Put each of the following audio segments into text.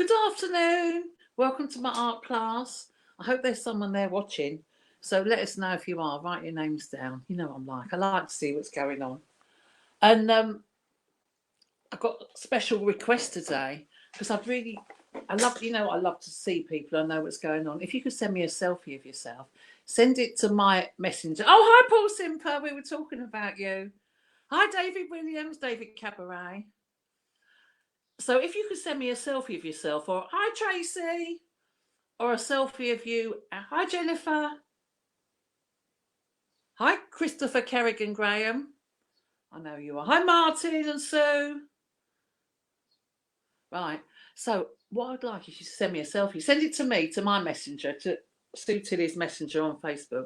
Good afternoon. Welcome to my art class. I hope there's someone there watching. So let us know if you are. Write your names down. You know what I'm like. I like to see what's going on. And I've got a special request today because I love to see people. I know what's going on. If you could send me a selfie of yourself, send it to my messenger. Oh, hi, Paul Simper. We were talking about you. Hi, David Williams, David Cabaret. So if you could send me a selfie of yourself, or hi, Tracy, or a selfie of you. Hi, Jennifer. Hi, Christopher Kerrigan Graham. I know you are. Hi, Martin and Sue. Right. So what I'd like is you to send me a selfie. Send it to me, to my messenger, to Sue Tilley's messenger on Facebook.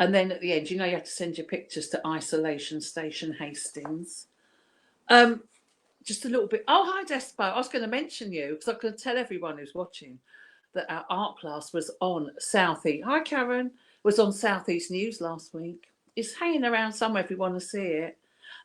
And then at the end, you have to send your pictures to Isolation Station Hastings. Just a little bit. Oh, hi, Despo. I was going to mention you because I can tell everyone who's watching that our art class was on Southeast. Hi, Karen. Was on Southeast News last week. It's hanging around somewhere if you want to see it.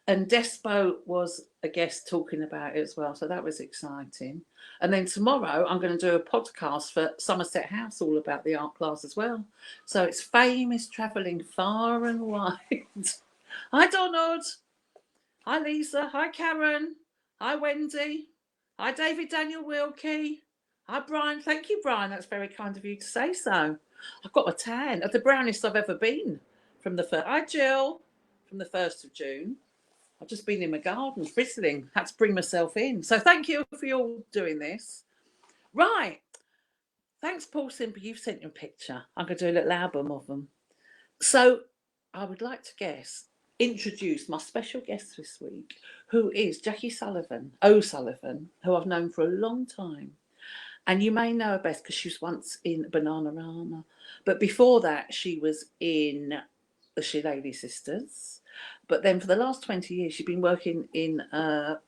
And Despo was a guest talking about it as well. So that was exciting. And then tomorrow I'm going to do a podcast for Somerset House all about the art class as well. So it's fame is travelling far and wide. Hi, Donald. Hi, Lisa. Hi, Karen. Hi, Wendy. Hi, David Daniel Wilkie. Hi, Brian. Thank you, Brian. That's very kind of you to say so. I've got a tan. The brownest I've ever been from the first. Hi, Jill. From the 1st of June. I've just been in my garden, frizzling. Had to bring myself in. So thank you for all doing this. Right. Thanks, Paul Simper. You've sent me a picture. I'm going to do a little album of them. So I would like to introduce my special guest this week, who is Jacquie O'Sullivan, who I've known for a long time. And you may know her best because she was once in Bananarama. But before that, she was in the Shillelagh Sisters. But then for the last 20 years, she's been working in a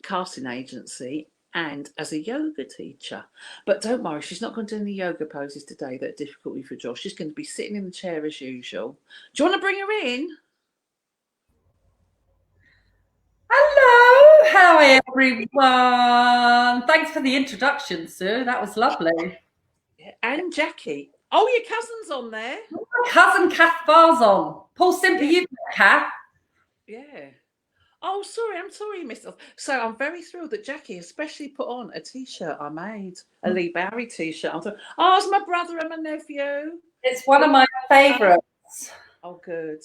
casting agency and as a yoga teacher. But don't worry, she's not going to do any yoga poses today that are difficult for Josh. She's going to be sitting in the chair as usual. Do you want to bring her in? Hello, how everyone? Thanks for the introduction, Sue. That was lovely. Yeah, and Jacquie. Oh, your cousin's on there. My cousin Kath Bar's on. Paul Simper, Yeah. you've met Kath. Yeah. Oh, sorry, I'm sorry, Miss. So I'm very thrilled that Jacquie especially put on a T-shirt I made, a Lee Barry T-shirt. Oh, it's my brother and my nephew. It's one of my favourites. Oh, good.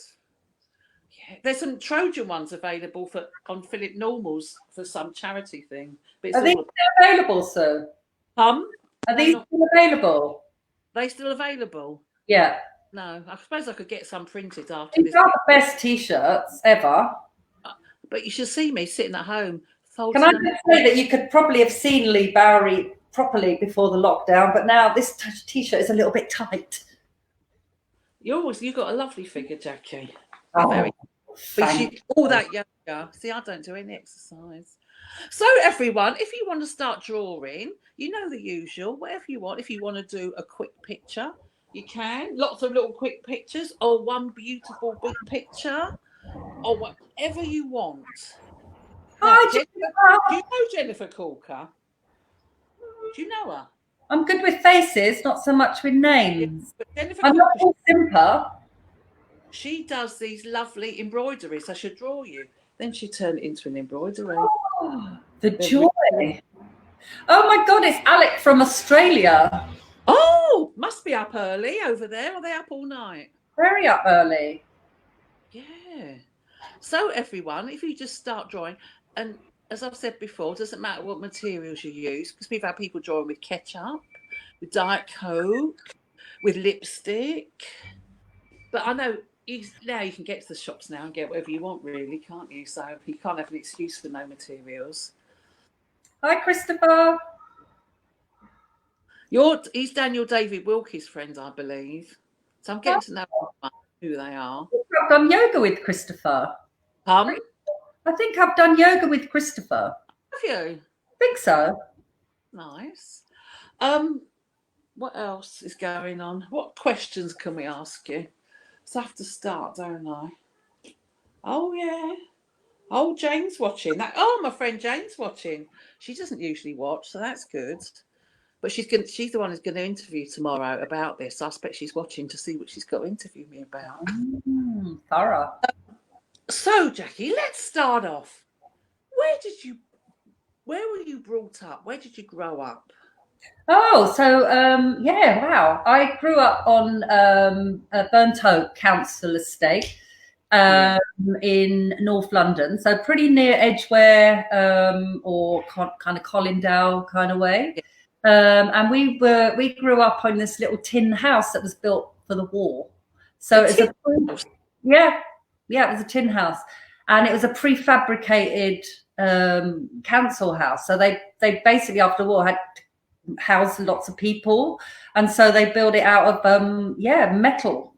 Yeah, there's some Trojan ones available on Philip Normal's for some charity thing. But Are these still available, Sue? Are these still available? They still available? Yeah. No, I suppose I could get some printed after These are the best T-shirts ever. But you should see me sitting at home. Can I just say that you could probably have seen Lee Barry properly before the lockdown, but now this T-shirt is a little bit tight. You've got a lovely figure, Jacquie. Oh, all that yoga. See, I don't do any exercise. So everyone, if you want to start drawing, you know the usual. Whatever you want. If you want to do a quick picture, you can. Lots of little quick pictures, or one beautiful big picture, or whatever you want. Hi, Jennifer. Do you know Jennifer Corker? Do you know her? I'm good with faces, not so much with names. I'm not Paul Simper. She does these lovely embroideries. I should draw you. Then she turned it into an embroidery. Oh, the joy. Oh my God, it's Alec from Australia. Oh, must be up early over there. Are they up all night? Very up early. Yeah. So everyone, if you just start drawing, and as I've said before, it doesn't matter what materials you use, because we've had people drawing with ketchup, with Diet Coke, with lipstick. But I know now you can get to the shops now and get whatever you want, really, can't you? So you can't have an excuse for no materials. Hi, Christopher. He's Daniel David Wilkie's friend, I believe. So I'm getting to know who they are. I've done yoga with Christopher. I think I've done yoga with Christopher. Have you? I think so. Nice. What else is going on? What questions can we ask you? So I have to start, don't I? Oh, yeah. Oh, Jane's watching. My friend Jane's watching. She doesn't usually watch, so that's good. But she's the one who's going to interview tomorrow about this. I expect she's watching to see what she's got to interview me about. Thorough. So, Jackie, let's start off. Where were you brought up? Where did you grow up? Oh, so yeah, wow. I grew up on a Burnt Oak Council estate in North London, so pretty near Edgware or kind of Colindale kind of way. And we grew up in this little tin house that was built for the war. So it was it was a tin house, and it was a prefabricated council house. So they basically after the war had housed lots of people, and so they built it out of metal.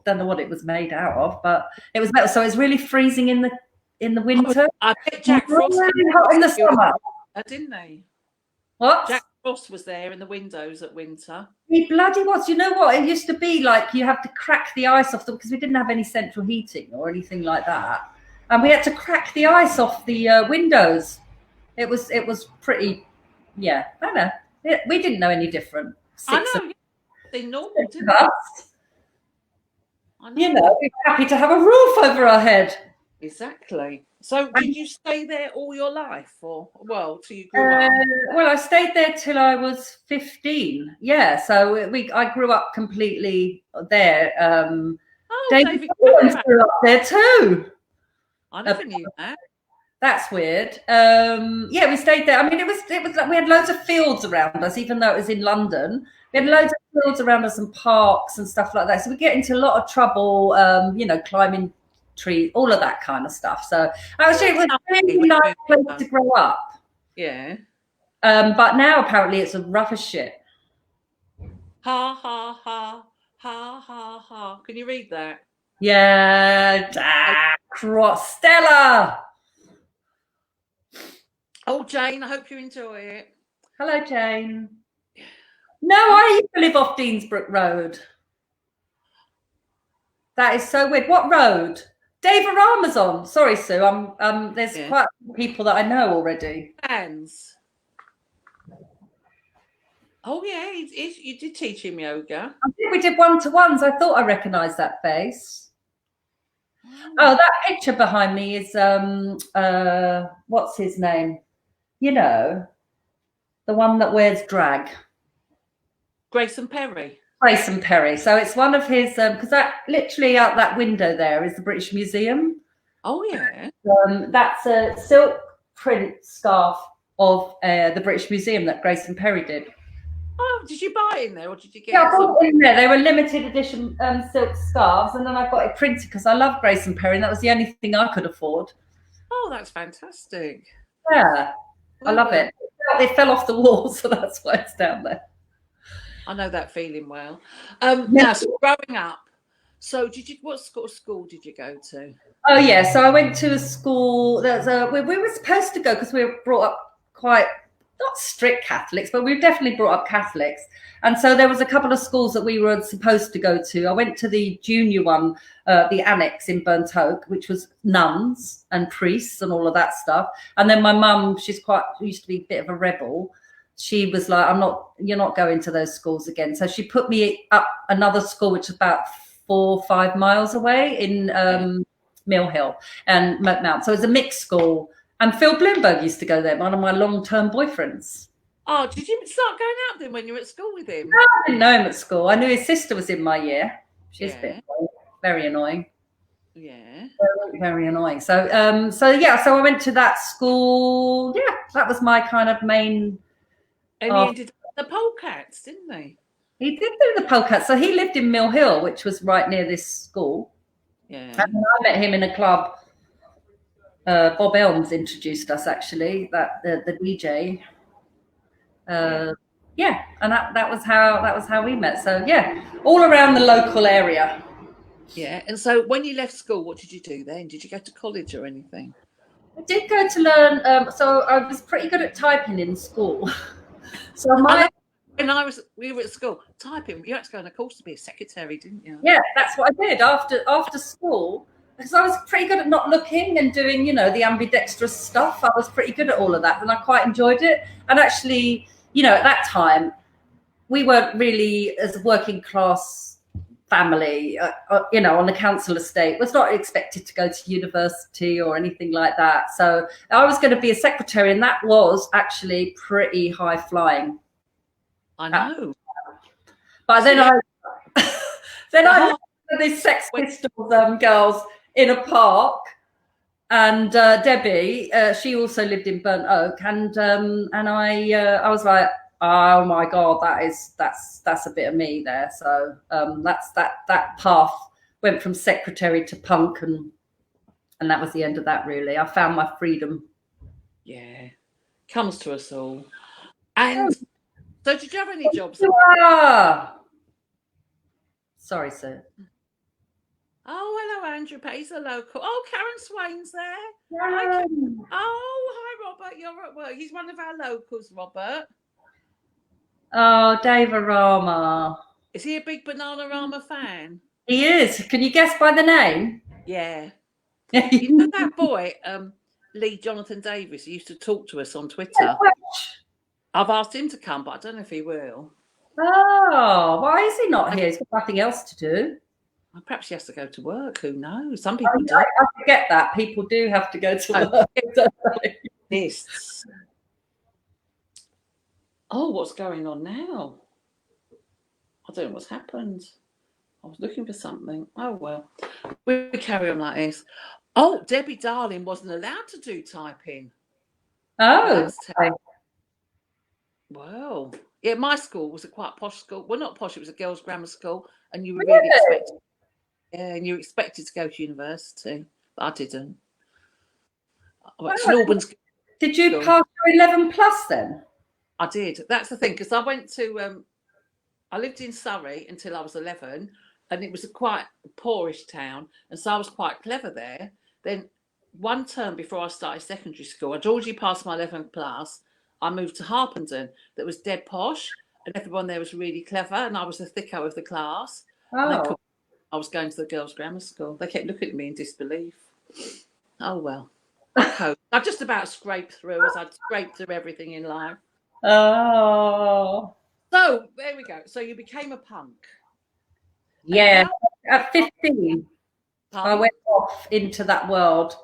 Don't know what it was made out of, but it was metal. So it's really freezing in the winter. I bet Jack Frost really hot in the summer. Didn't they? What? Jack Frost was there in the windows at winter. He bloody was. You know what? It used to be like you have to crack the ice off them because we didn't have any central heating or anything like that, and we had to crack the ice off the windows. It was pretty. Yeah, I don't know. We didn't know any different. I know. They normal, didn't they? You know, we're happy to have a roof over our head. Exactly. So did you stay there all your life, or till you grew up? Well, I stayed there till I was 15. Yeah, so I grew up completely there. David grew up there too. I never knew that. That's weird. Yeah, we stayed there. I mean, it was like we had loads of fields around us, even though it was in London. We had loads of fields around us and parks and stuff like that. So we get into a lot of trouble, climbing trees, all of that kind of stuff. So actually, it was a really nice place to grow up. Yeah. But now apparently it's a rough as shit. Ha ha ha ha ha ha. Can you read that? Yeah, Stella. Oh, Jane, I hope you enjoy it. Hello, Jane. No, I used to live off Deansbrook Road. That is so weird. What road? Dave Arama's on. Sorry, Sue. There's quite a few people that I know already. Hands. Oh yeah, you did teach him yoga. I think we did one-to-ones. I thought I recognised that face. Oh, that picture behind me is what's his name? You know, the one that wears drag. Grayson Perry. Grayson Perry. So it's one of his because that literally out that window there is the British Museum. Oh yeah. That's a silk print scarf of the British Museum that Grayson Perry did. Oh, did you buy it in there or did you get? Yeah, I bought it in there. They were limited edition silk scarves, and then I got it printed because I love Grayson Perry, and that was the only thing I could afford. Oh, that's fantastic. Yeah, I love it. It fell off the wall, so that's why it's down there. I know that feeling well. Now, so growing up, so what sort of school did you go to? Oh yeah, so I went to a school. We were supposed to go because we were brought up quite not strict Catholics, but we were definitely brought up Catholics. And so there was a couple of schools that we were supposed to go to. I went to the junior one, the annex in Burnt Oak, which was nuns and priests and all of that stuff. And then my mum, used to be a bit of a rebel. She was like, you're not going to those schools again. So she put me up another school, which is about 4 or 5 miles away in Mill Hill and Mount. So it was a mixed school. And Phil Bloomberg used to go there, one of my long-term boyfriends. Oh, did you start going out then when you were at school with him? No, I didn't know him at school. I knew his sister was in my year. She's a bit very annoying. Yeah. Very, very annoying. So I went to that school. Yeah, that was my kind of main. And he ended up the polecats, didn't he? He did do the polecats. So he lived in Mill Hill, which was right near this school. Yeah. And I met him in a club. Bob Elms introduced us actually, the DJ. And that was how we met. So yeah, all around the local area. Yeah. And so when you left school, what did you do then? Did you go to college or anything? I did go to learn. So I was pretty good at typing in school. So when we were at school, typing, you had to go on a course to be a secretary, didn't you? Yeah, that's what I did after school. Because I was pretty good at not looking and doing, the ambidextrous stuff. I was pretty good at all of that, and I quite enjoyed it. And actually, you know, at that time, we weren't really, as a working class family, you know, on the council estate, was not expected to go to university or anything like that. So I was going to be a secretary, and that was actually pretty high flying. I know. But then I met these Sex Pistols girls in a park, and Debbie, she also lived in Burnt Oak, and I was like, oh my God, that's a bit of me there. So that path went from secretary to punk, and that was the end of that. Really, I found my freedom. Yeah, comes to us all. And so, did you have any jobs? Sorry, sir. Oh, hello, Andrew Pace, a local. Oh, Karen Swain's there. Yeah. Oh, hi, Robert. You're at work. He's one of our locals, Robert. Oh, Dave Rama. Is he a big Bananarama fan? He is. Can you guess by the name? Yeah. You know that boy, Lee Jonathan Davis, he used to talk to us on Twitter. I've asked him to come, but I don't know if he will. Oh, why is he not here? He's got nothing else to do. Well, perhaps he has to go to work. Who knows? Some people do. I forget that. People do have to go to work. Lists. Oh, what's going on now? I don't know what's happened. I was looking for something. Oh, well. We carry on like this. Oh, Debbie Darling wasn't allowed to do typing. Oh. Well, yeah, my school was a quite posh school. Well, not posh, it was a girls' grammar school. And you were really expected. Yeah, and you were expected to go to university. But I didn't. I went to Albans. Did you pass your 11 plus then? I did. That's the thing, because I went to, I lived in Surrey until I was 11, and it was a quite poorish town, and so I was quite clever there. Then one term before I started secondary school, I'd already passed my 11th class. I moved to Harpenden, that was dead posh, and everyone there was really clever, and I was the thicko of the class. Oh. I was going to the girls' grammar school. They kept looking at me in disbelief. Oh, well. I just about scraped through, as I'd scraped through everything in life. Oh. So, there we go. So you became a punk. Yeah. At 15, I went off into that world.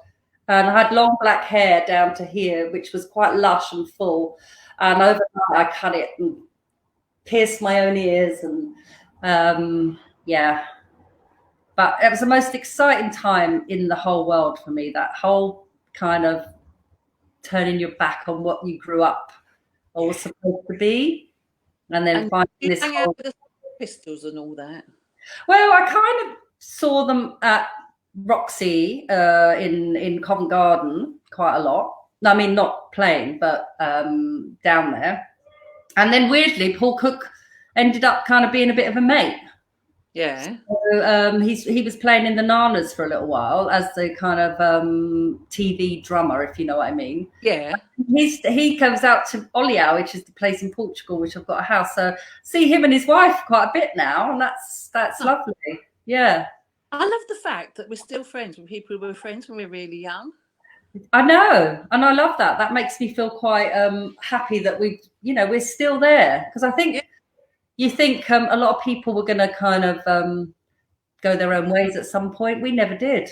And I had long black hair down to here, which was quite lush and full. And overnight, I cut it and pierced my own ears. And yeah. But it was the most exciting time in the whole world for me, that whole kind of turning your back on what you grew up or was supposed to be. And then finding this hang out with the Pistols and all that. Well, I kind of saw them at Roxy in Covent Garden quite a lot. I mean, not playing, but down there. And then weirdly, Paul Cook ended up kind of being a bit of a mate. Yeah. So, he was playing in the Nanas for a little while as the kind of TV drummer, if you know what I mean. Yeah. He comes out to Oliao, which is the place in Portugal, which I've got a house. So see him and his wife quite a bit now, and that's lovely. Yeah. I love the fact that we're still friends with people who were friends when we were really young. I know, and I love that. That makes me feel quite happy that we're still there, because I think you think a lot of people were going to kind of go their own ways at some point. We never did.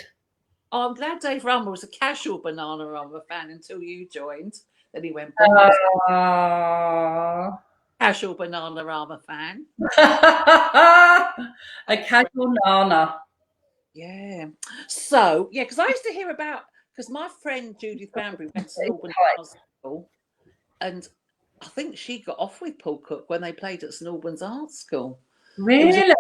Oh, I'm glad Dave Rummer was a casual Bananarama fan until you joined. Then he went casual Bananarama fan. A casual Nana. Yeah. So, yeah, because I used to hear about, because my friend Judith Banbury went to St Albans School, and I think she got off with Paul Cook when they played at St Albans Art School. Really?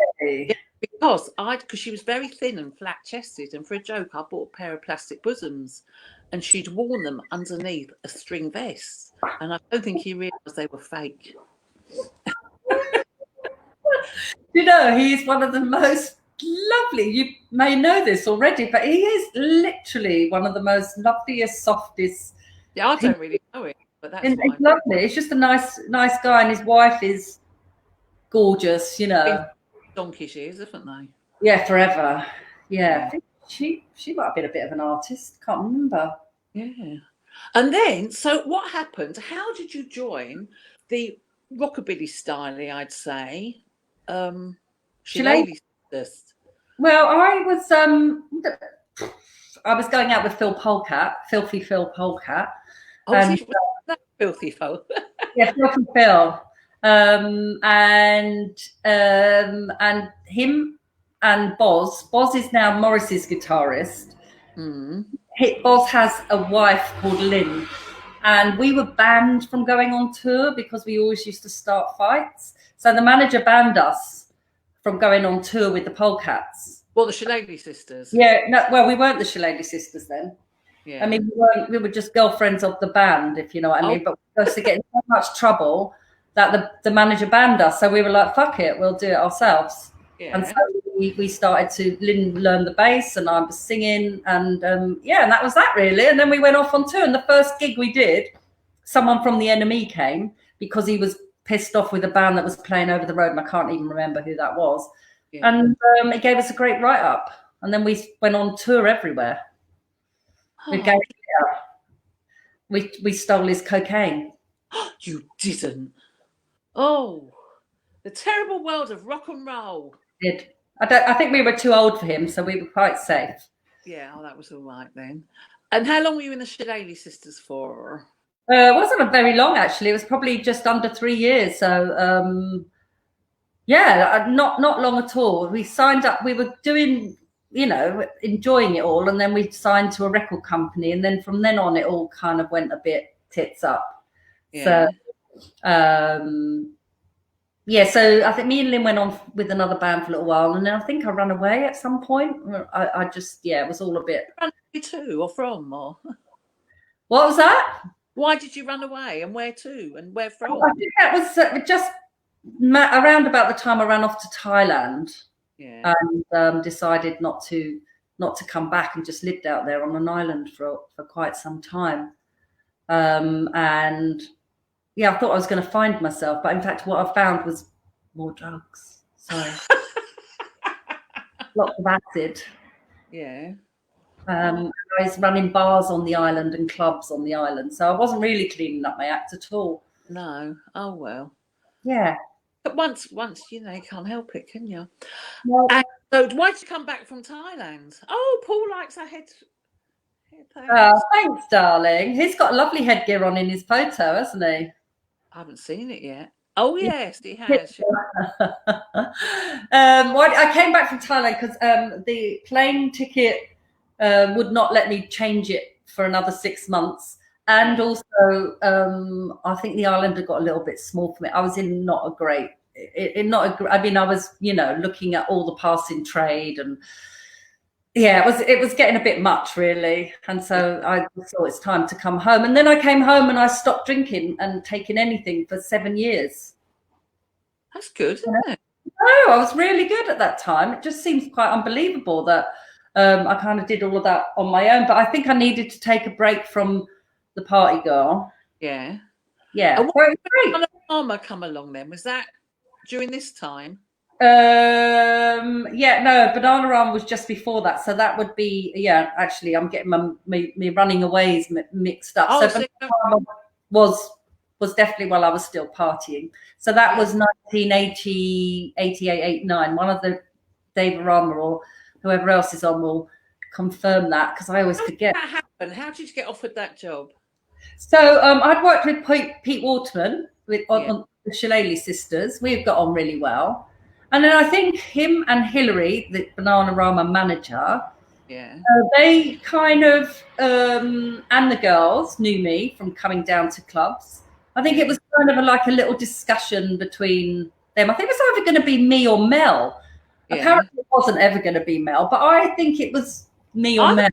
Because she was very thin and flat-chested, and for a joke, I bought a pair of plastic bosoms, and she'd worn them underneath a string vest, and I don't think he realised they were fake. You know, he's one of the most lovely, you may know this already, but he is literally one of the most loveliest, softest. Yeah, I don't really know it, but that's he's lovely. He's just a nice guy, and his wife is gorgeous, you know. Donkey she is, haven't they? Yeah, forever. Yeah. I think she might have been a bit of an artist. Can't remember. Yeah. And then, so what happened? How did you join the rockabilly style, I'd say. Shillelagh? Sisters. Well, I was going out with Filthy Phil Polecat. Oh, and, that filthy folk. Yeah, Filthy Phil. And him and Boz. Boz is now Morris's guitarist. Mm. Boz has a wife called Lynn. And we were banned from going on tour because we always used to start fights. So the manager banned us from going on tour with the Polecats. Well, the Shillelagh Sisters. Yeah, no, well, we weren't the Shillelagh Sisters then. Yeah. I mean, we were just girlfriends of the band, if you know what I mean. But we used to get in so much trouble that the manager banned us. So we were like, fuck it, we'll do it ourselves. Yeah. And so we started to learn the bass, and I was singing, and and that was that really. And then we went off on tour, and the first gig we did, someone from the Enemy came because he was pissed off with a band that was playing over the road, and I can't even remember who that was. Yeah. And it gave us a great write-up, and then we went on tour everywhere. Oh. We stole his cocaine. You didn't? Oh, the terrible world of rock and roll. Did. I think we were too old for him, so we were quite safe. Yeah, that was all right then. And how long were you in the Shillelagh Sisters for? It wasn't very long, actually. It was probably just under 3 years. So, not long at all. We signed up. We were doing, enjoying it all, and then we signed to a record company, and then from then on, it all kind of went a bit tits up. Yeah. So, so I think me and Lynn went on with another band for a little while, and then I think I ran away at some point. I just, it was all a bit. Run away to or from or? What was that? Why did you run away, and where to, and where from? I think that was just around about the time I ran off to Thailand, and decided not to come back, and just lived out there on an island for quite some time, and. Yeah, I thought I was going to find myself, but in fact, what I found was more drugs. So, lots of acid. Yeah. I was running bars on the island and clubs on the island, so I wasn't really cleaning up my act at all. No. Oh well. Yeah. But once you can't help it, can you? No. And so, why did you come back from Thailand? Oh, Paul likes a head. Thanks, darling. He's got a lovely headgear on in his photo, hasn't he? I haven't seen it yet. Oh yes, he has. I came back from Thailand because the plane ticket would not let me change it for another 6 months, and also I think the island had got a little bit small for me. I was in not a great. I mean, I was looking at all the passing trade, and it was getting a bit much, really. And so I thought it's time to come home. And then I came home and I stopped drinking and taking anything for 7 years. That's good, isn't it? No, I was really good at that time. It just seems quite unbelievable that I kind of did all of that on my own. But I think I needed to take a break from the party girl. Yeah. Yeah. And what did Armour come along then? Was that during this time? No, Banana Run was just before that, so that would be actually I'm getting my running aways mixed up. So Banana was definitely while I was still partying, so that was 1980, 88, 89. One of the Dave Rama or whoever else is on will confirm that, because I always forget. How did that happen? How did you get offered that job? So I'd worked with Pete Waterman on the Shillelagh Sisters. We've got on really well. And then I think him and Hillary, the Bananarama manager, they kind of, and the girls knew me from coming down to clubs. I think it was kind of like a little discussion between them. I think it was either going to be me or Mel. Yeah. Apparently it wasn't ever going to be Mel, but I think it was me or Mel.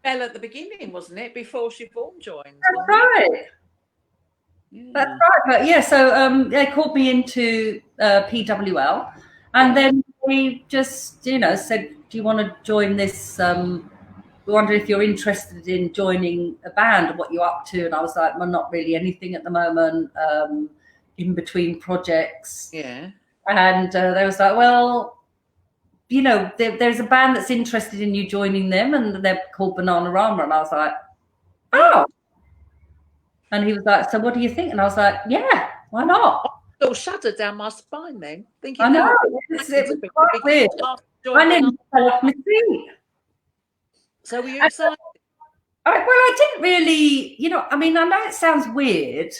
Mel at the beginning, wasn't it? Before Siobhan joined. That's right. Yeah. That's right. But so they called me into PWL. And then we just, said, do you want to join this? We wonder if you're interested in joining a band and what you're up to. And I was like, well, not really anything at the moment, in between projects. Yeah. And they was like, well, there's a band that's interested in you joining them, and they're called Bananarama. And I was like, oh. And he was like, so what do you think? And I was like, yeah, why not? little shudder down my spine then, thinking, I know, no, it was quite weird. I nearly fell off my seat. So were you excited? I didn't really, I mean, I know it sounds weird,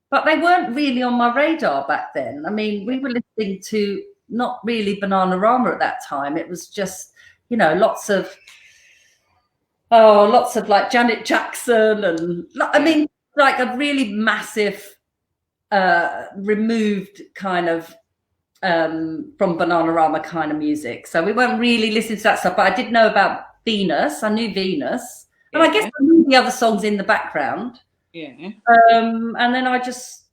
but they weren't really on my radar back then. I mean, we were listening to not really Bananarama at that time. It was just, lots of like Janet Jackson and I mean, like a really massive removed kind of from Bananarama kind of music. So we weren't really listening to that stuff, but I did know about Venus. I knew Venus. And I guess I knew the other songs in the background. Yeah. And then I just,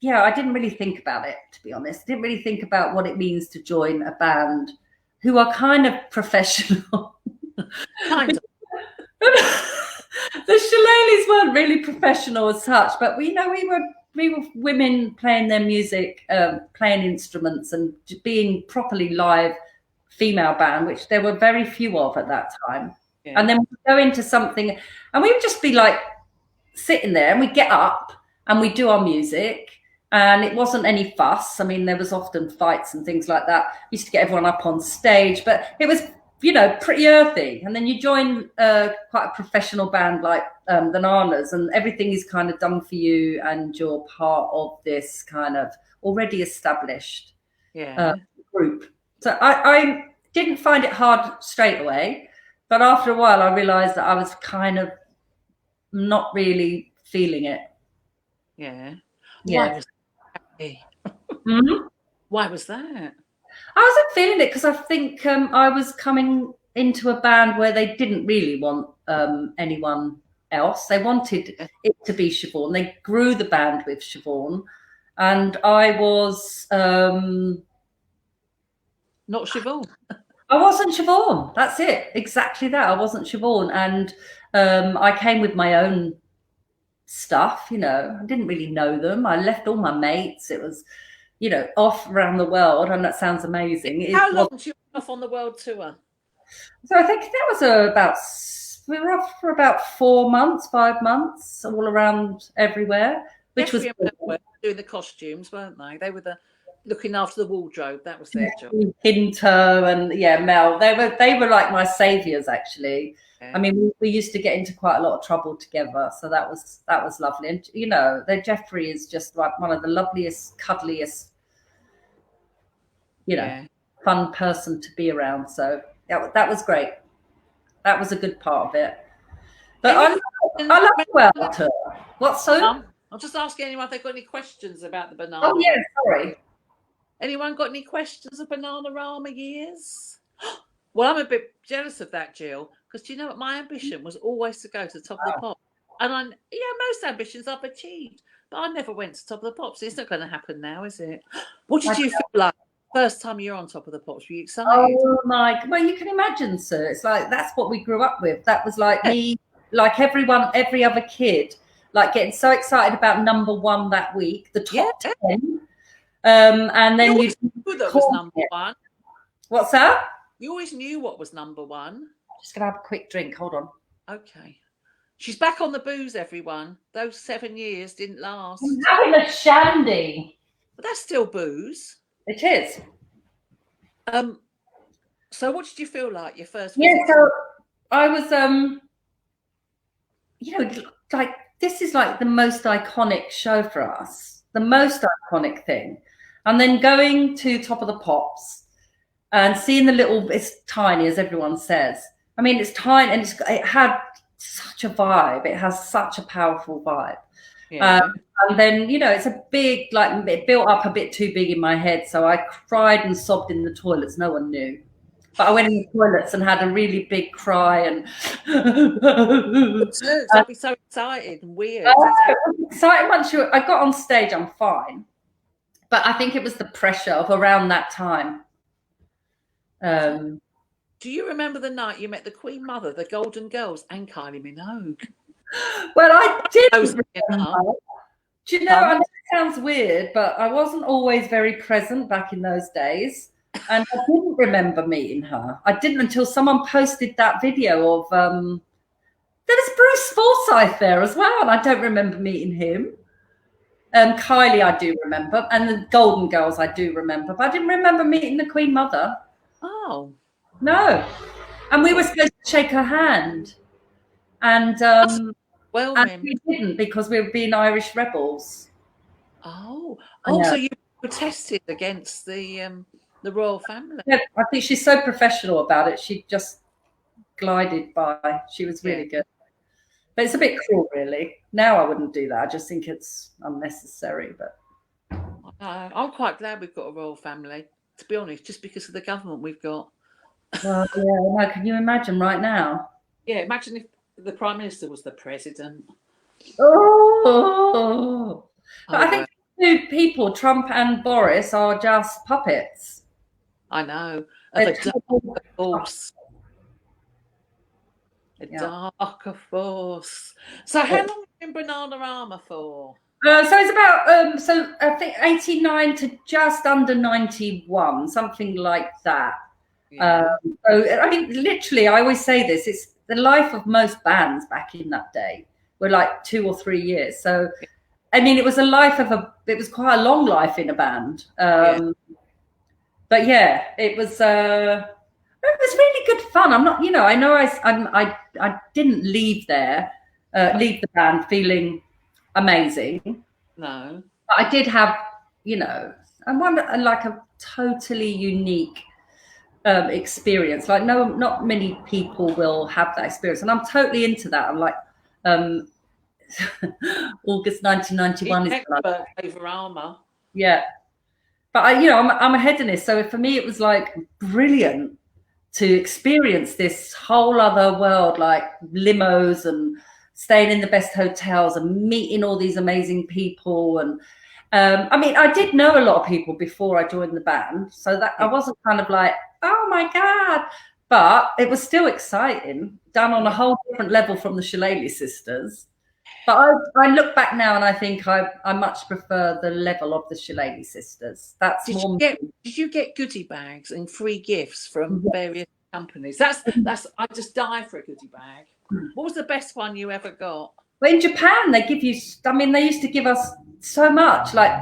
I didn't really think about it, to be honest. I didn't really think about what it means to join a band who are kind of professional. Kind of. The Shillelaghs weren't really professional as such, but we were women playing their music, playing instruments and being properly live female band, which there were very few of at that time. Yeah. And then we'd go into something and we would just be like sitting there and we'd get up and we'd do our music and it wasn't any fuss. I mean, there was often fights and things like that. We used to get everyone up on stage, but it was, pretty earthy. And then you join quite a professional band like the Nanas and everything is kind of done for you and you're part of this kind of already established group. So I didn't find it hard straight away. But after a while, I realised that I was kind of not really feeling it. Yeah. Yeah. Why was that? Mm-hmm. Why was that? I wasn't feeling it because I think I was coming into a band where they didn't really want anyone else. They wanted it to be Siobhan. They grew the band with Siobhan. And I was... not Siobhan. I wasn't Siobhan. That's it. Exactly that. I wasn't Siobhan. And I came with my own stuff, I didn't really know them. I left all my mates. It was, off around the world. And that sounds amazing. How long did you off on the world tour? So I think that was we were off for about 5 months, all around everywhere, which was doing the costumes, weren't they? They were looking after the wardrobe. That was their job. Pinto and Mel, they were like my saviors actually. I mean, we used to get into quite a lot of trouble together, so that was lovely. And Jeffrey is just like one of the loveliest, cuddliest, fun person to be around. So that was great. That was a good part of it. But I love the world tour. What, so? I'm just asking anyone if they've got any questions about the Banana. Oh yeah, sorry. Anyone got any questions of Bananarama years? Well, I'm a bit jealous of that, Jill, because do you know what? My ambition was always to go to the top of the pop. And most ambitions I've achieved, but I never went to top of the pops. It's not going to happen now, is it? What did you feel like first time you're on top of the pops? Were you excited? Oh my, well, you can imagine, sir. It's like, that's what we grew up with. That was like me, like every other kid, like getting so excited about number one that week, the top 10. And then you knew that was number one. What's that? You always knew what was number one. I'm just gonna have a quick drink. Hold on. Okay. She's back on the booze, everyone. Those 7 years didn't last. I'm having a shandy. But that's still booze. It is. So what did you feel like your first visit? Yeah, so I was like, this is like the most iconic show for us. The most iconic thing. And then going to Top of the Pops and seeing it's tiny, as everyone says. I mean, it's tiny and it had such a vibe. It has such a powerful vibe. Yeah. And then, it's a big, like, it built up a bit too big in my head. So I cried and sobbed in the toilets. No one knew. But I went in the toilets and had a really big cry and I'd be so excited and weird. Excited once I got on stage, I'm fine. But I think it was the pressure of around that time. Do you remember the night you met the Queen Mother, the Golden Girls, and Kylie Minogue? Well, I did. Do you know, I know it sounds weird, but I wasn't always very present back in those days. And I didn't remember meeting her. I didn't until someone posted that video of there was Bruce Forsyth there as well, and I don't remember meeting him. Kylie, I do remember, and the Golden Girls, I do remember, but I didn't remember meeting the Queen Mother. Oh, No, and we were supposed to shake her hand, and well and then. we didn't because we were being Irish rebels. Oh, Yeah. so you protested against the royal family. Yeah, I think she's so professional about it. She just glided by. She was really good. But it's a bit cruel, really. Now I wouldn't do that. I just think it's unnecessary. But I'm quite glad we've got a royal family, to be honest, just because of the government we've got. well, yeah, no, can you imagine right now? Yeah, imagine if the Prime Minister was the president. Oh, but I well, think two people, Trump and Boris, are just puppets. I know. They're Of a darker force. A darker force. So how long have you been Bananarama for? So it's about so I think 89 to just under 91, something like that. Yeah. So I mean, literally, I always say this: it's the life of most bands back in that day were like 2 or 3 years. So, I mean, it was quite a long life in a band. But yeah, it was really good fun. I'm not, I know I didn't leave the band feeling amazing. No. But I did have, like a totally unique experience. Like not many people will have that experience, and I'm totally into that. I'm like, August 1991 is expert over armor. Yeah, but I'm a hedonist, so for me it was like brilliant to experience this whole other world, like limos and staying in the best hotels and meeting all these amazing people. And I mean, I did know a lot of people before I joined the band, so that I wasn't kind of like, oh my God, but it was still exciting, done on a whole different level from the Shillelagh Sisters. But I look back now and I think I much prefer the level of the Shillelagh Sisters. Did you get goodie bags and free gifts from various companies? That's I just die for a goodie bag. What was the best one you ever got? Well, in Japan, they give you, they used to give us so much, like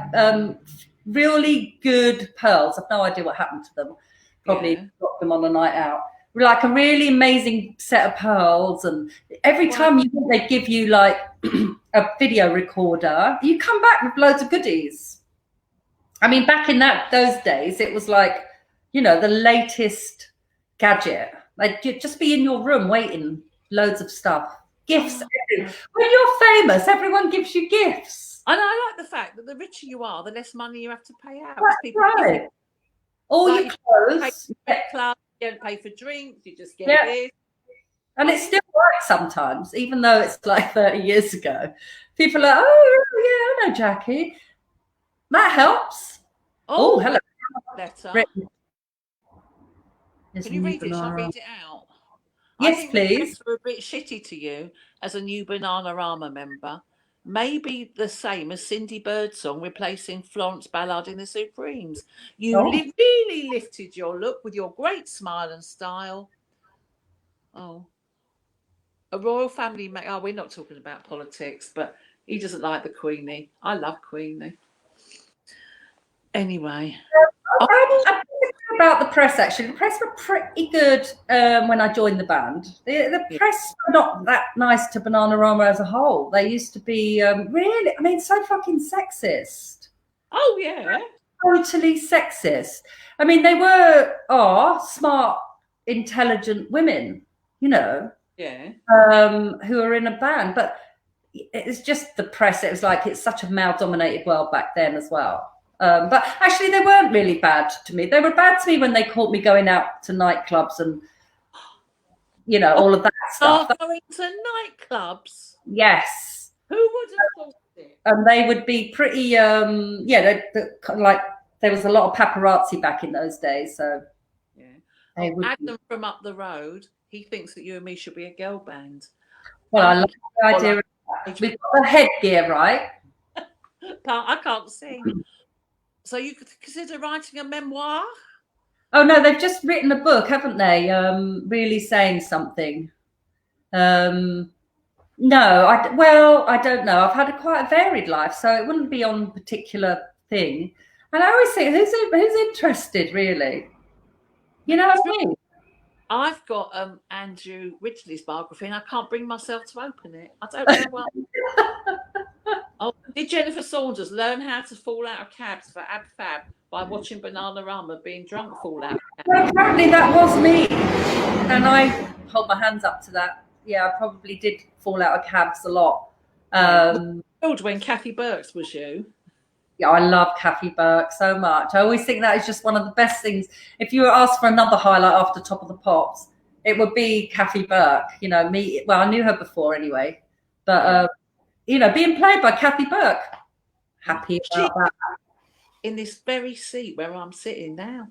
really good pearls. I've no idea what happened to them. Probably got them on a night out. Like a really amazing set of pearls, and every time they give you like a video recorder, you come back with loads of goodies. I mean, back in those days, it was like, the latest gadget. Like you'd just be in your room waiting, loads of stuff, gifts. When you're famous, everyone gives you gifts. And I like the fact that the richer you are, the less money you have to pay out. That's right. All your clothes. You don't pay for drinks, you just get this. And it still works sometimes, even though it's like 30 years ago. People are, oh, yeah, I know Jackie. That helps. Oh, hello. Letter. Can you read it? Shall I read it out? Yes, please. We're a bit shitty to you as a new Bananarama member. Maybe the same as Cindy Birdsong replacing Florence Ballard in the Supremes. You really lifted your look with your great smile and style. Oh, a royal family. We're not talking about politics, but he doesn't like the Queenie. I love Queenie. Anyway. About the press, actually, the press were pretty good when I joined the band. The press were not that nice to Bananarama as a whole. They used to be really, so fucking sexist. Oh yeah, totally sexist. I mean, they were smart, intelligent women, who are in a band. But it's just the press. It was like it's such a male-dominated world back then as well. But actually, they weren't really bad to me. They were bad to me when they caught me going out to nightclubs and, all of that stuff. Going to nightclubs? Yes. Who would have thought it? And they would be pretty, like there was a lot of paparazzi back in those days. So, Adam from up the road, he thinks that you and me should be a girl band. Well, I love the idea of that. We've got the headgear, right? I can't sing. So you could consider writing a memoir? Oh no, they've just written a book, haven't they? Really saying something. No, I don't know. I've had quite a varied life, so it wouldn't be on a particular thing. And I always think, who's interested, really? You know what I mean? I've got Andrew Ridgely's biography, and I can't bring myself to open it. I don't know why. Oh, did Jennifer Saunders learn how to fall out of cabs for Ab Fab by watching Bananarama being drunk fall out? Well, apparently that was me, and I hold my hands up to that. Yeah, I probably did fall out of cabs a lot. When Kathy Burke's was you. Yeah, I love Kathy Burke so much. I always think that is just one of the best things. If you were asked for another highlight after Top of the Pops, it would be Kathy Burke. You know, me. Well, I knew her before anyway, but you know, being played by Kathy Burke, happy about that. In this very seat where I'm sitting now.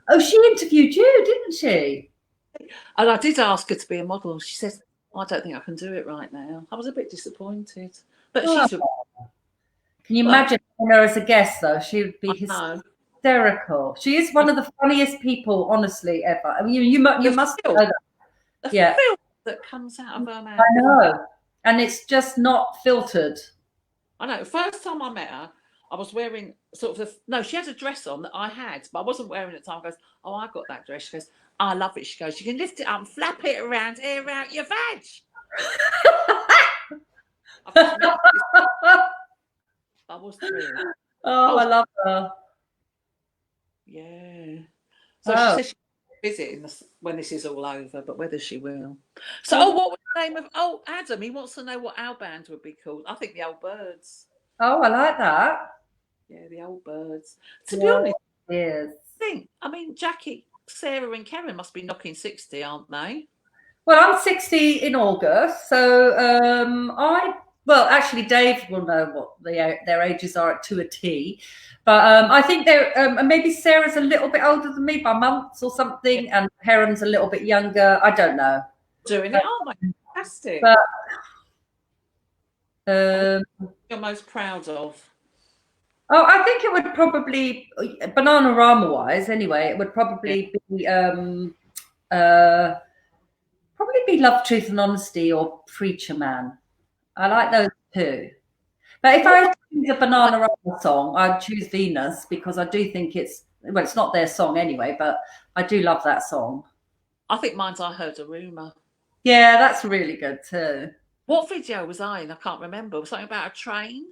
Oh, she interviewed you, didn't she? And I did ask her to be a model. She said, I don't think I can do it right now. I was a bit disappointed. But she's... Can you imagine her as a guest, though? She would be hysterical. She is one of the funniest people, honestly, ever. I mean, you must know that. The film that comes out of her mouth. I know. And it's just not filtered. I know. The first time I met her, I was wearing sort of she had a dress on that I had, but I wasn't wearing it at the time. I goes, oh, I got that dress. She goes, I love it. She goes, you can lift it up and flap it around, air out your vag. I was thrilled. Oh, I love her. Yeah. So she says she'll visit when this is all over, but whether she will. So, what was the name of... Oh, Adam, he wants to know what our band would be called. I think the Old Birds. Oh, I like that. Yeah, the Old Birds. To be honest, yes. I mean, Jackie, Sarah and Karen must be knocking 60, aren't they? Well, I'm 60 in August, so well, actually, Dave will know what their ages are to a T. But I think they're maybe Sarah's a little bit older than me by months or something, and Karen's a little bit younger. I don't know. Doing it, oh my, fantastic! But you're most proud of? Oh, I think it would probably Bananarama wise, anyway. It would probably be Love, Truth, and Honesty or Preacher Man. I like those two. But if I choose a Bananarama song, I'd choose Venus because I do think it's not their song anyway, but I do love that song. I think mine's I Heard a Rumour. Yeah, that's really good too. What video was I in? I can't remember. It was something about a train,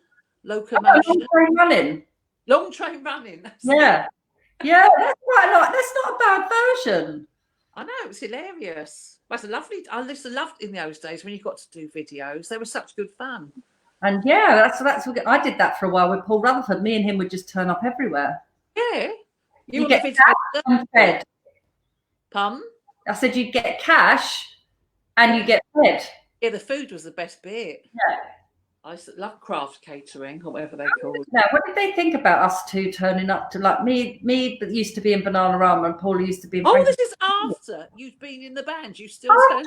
locomotion. Long Train Running. Long Train Running. Yeah. Yeah, that's quite a lot. That's not a bad version. I know, it was hilarious. That's lovely. I used to love in those days when you got to do videos. They were such good fun. And yeah, that's what I did that for a while with Paul Rutherford. Me and him would just turn up everywhere. Yeah. You get cash and fed. Pardon? I said you'd get cash and you get fed. Yeah, the food was the best bit. Yeah. I used to love craft catering or whatever they call it. Now, what did they think about us two turning up to, like, me used to be in Bananarama and Paul used to be in... Oh, this is after you've been in the band. You still say...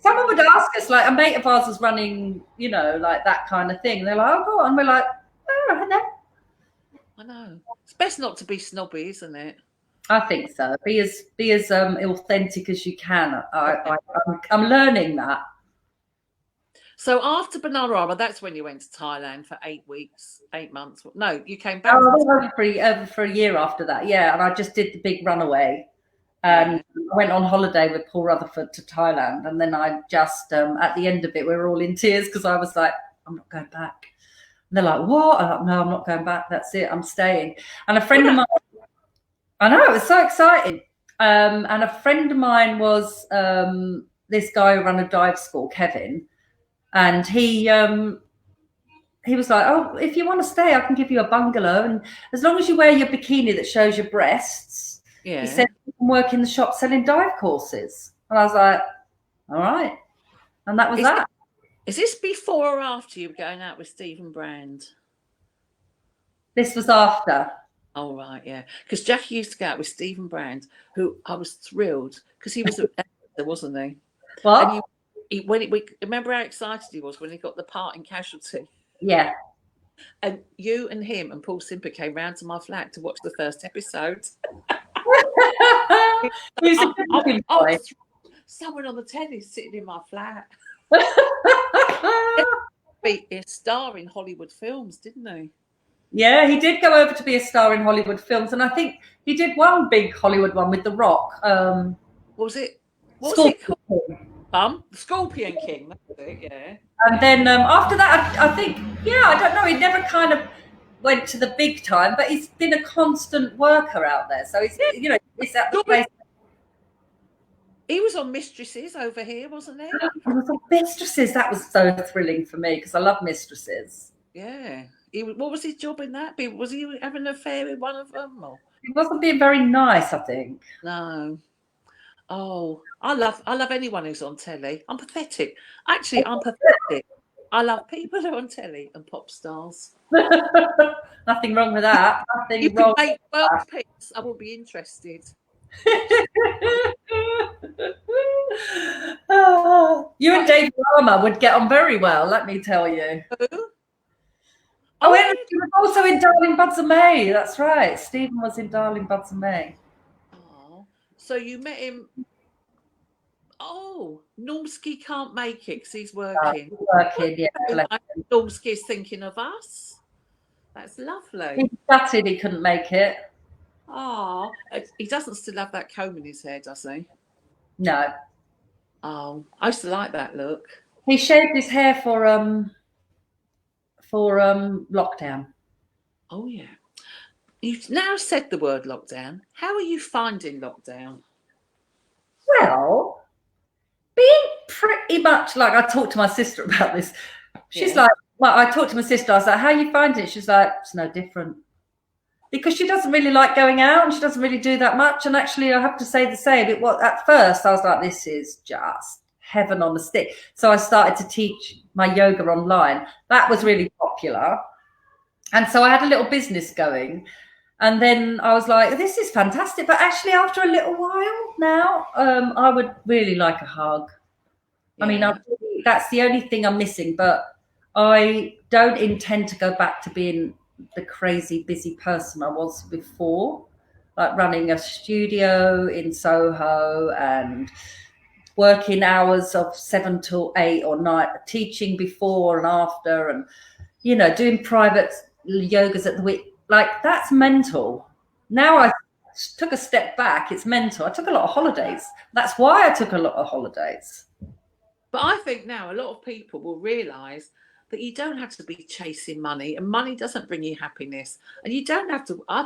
Someone would ask us, like, a mate of ours was running, you know, like that kind of thing. They're like, oh, go on. We're like, oh, I know. I know. It's best not to be snobby, isn't it? I think so. Be as authentic as you can. I'm learning that. So after Bananarama, that's when you went to Thailand for 8 weeks, 8 months. No, you came back. For a year after that, yeah. And I just did the big runaway. I went on holiday with Paul Rutherford to Thailand, and then I just at the end of it, we were all in tears because I was like, I'm not going back. And they're like, what? I'm like, no, I'm not going back. That's it. I'm staying. And a friend of mine, I know, it was so exciting. And a friend of mine was this guy who ran a dive school, Kevin. And he was like, oh, if you want to stay, I can give you a bungalow. And as long as you wear your bikini that shows your breasts, he said you can work in the shop selling dive courses. And I was like, all right. And that was that. Is this before or after you were going out with Stephen Brand? This was after. Oh, right, yeah. Because Jackie used to go out with Stephen Brand, who I was thrilled because he was an actor, wasn't he? What? And remember how excited he was when he got the part in Casualty? Yeah. And you and him and Paul Simper came round to my flat to watch the first episode. someone on the telly sitting in my flat. Be a star in Hollywood films, didn't he? Yeah, he did go over to be a star in Hollywood films, and I think he did one big Hollywood one with The Rock. What's it Scorpion called? King. Scorpion King. That's it. Yeah. And then after that, I think, I don't know. He never kind of went to the big time, but he's been a constant worker out there. So he's, it's at the place. He was on Mistresses over here, wasn't he? He was on Mistresses. That was so thrilling for me because I love Mistresses. Yeah. What was his job in that? Was he having an affair with one of them? Or? He wasn't being very nice, I think. No. Oh, I love anyone who's on telly. I'm pathetic. Actually, I'm pathetic. I love people who are on telly and pop stars. Nothing wrong with that. Nothing you wrong. Make world peace. I will be interested. You and David Armour would get on very well, let me tell you. Who? Oh, he was also in Darling Buds of May. That's right. Stephen was in Darling Buds of May. Oh, so you met him. Oh, Normski can't make it because he's working. Yeah. Normski's thinking of us. That's lovely. He gutted he couldn't make it. Oh, he doesn't still have that comb in his hair, does he? No. Oh, I used to like that look. He shaved his hair for lockdown. Oh yeah. You've now said the word lockdown. How are you finding lockdown? Well, being pretty much like, I talked to my sister about this. She's like, well, I talked to my sister. I was like, how are you finding it? She's like, it's no different. Because she doesn't really like going out and she doesn't really do that much. And actually, I have to say the same. At first, I was like, this is just heaven on a stick. So I started to teach my yoga online. That was really popular. And so I had a little business going. And then I was like, this is fantastic. But actually, after a little while now, I would really like a hug. Yeah. I mean, that's the only thing I'm missing. But I don't intend to go back to being the crazy busy person I was before, like running a studio in Soho and working hours of 7 till 8 or 9, teaching before and after, and doing private yogas at the week. Like, that's mental. Now I took a step back. It's mental. I took a lot of holidays. That's why I took a lot of holidays. But I think now a lot of people will realise that you don't have to be chasing money, and money doesn't bring you happiness. And you don't have to. I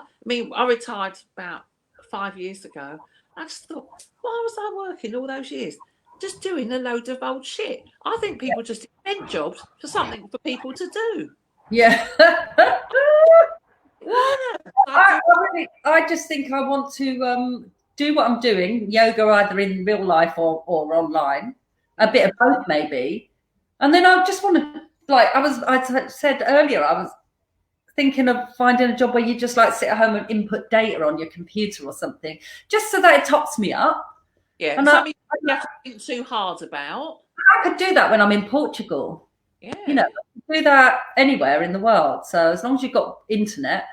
retired about 5 years ago. I just thought, why was I working all those years? Just doing a load of old shit. I think people just invent jobs for something for people to do. Yeah. I just think I want to do what I'm doing, yoga either in real life or online, a bit of both maybe. And then I just want to, like I said earlier, I was thinking of finding a job where you just like sit at home and input data on your computer or something, just so that it tops me up. Yeah, and something you have to think too hard about. I could do that when I'm in Portugal. Yeah. I could do that anywhere in the world. So as long as you've got internet,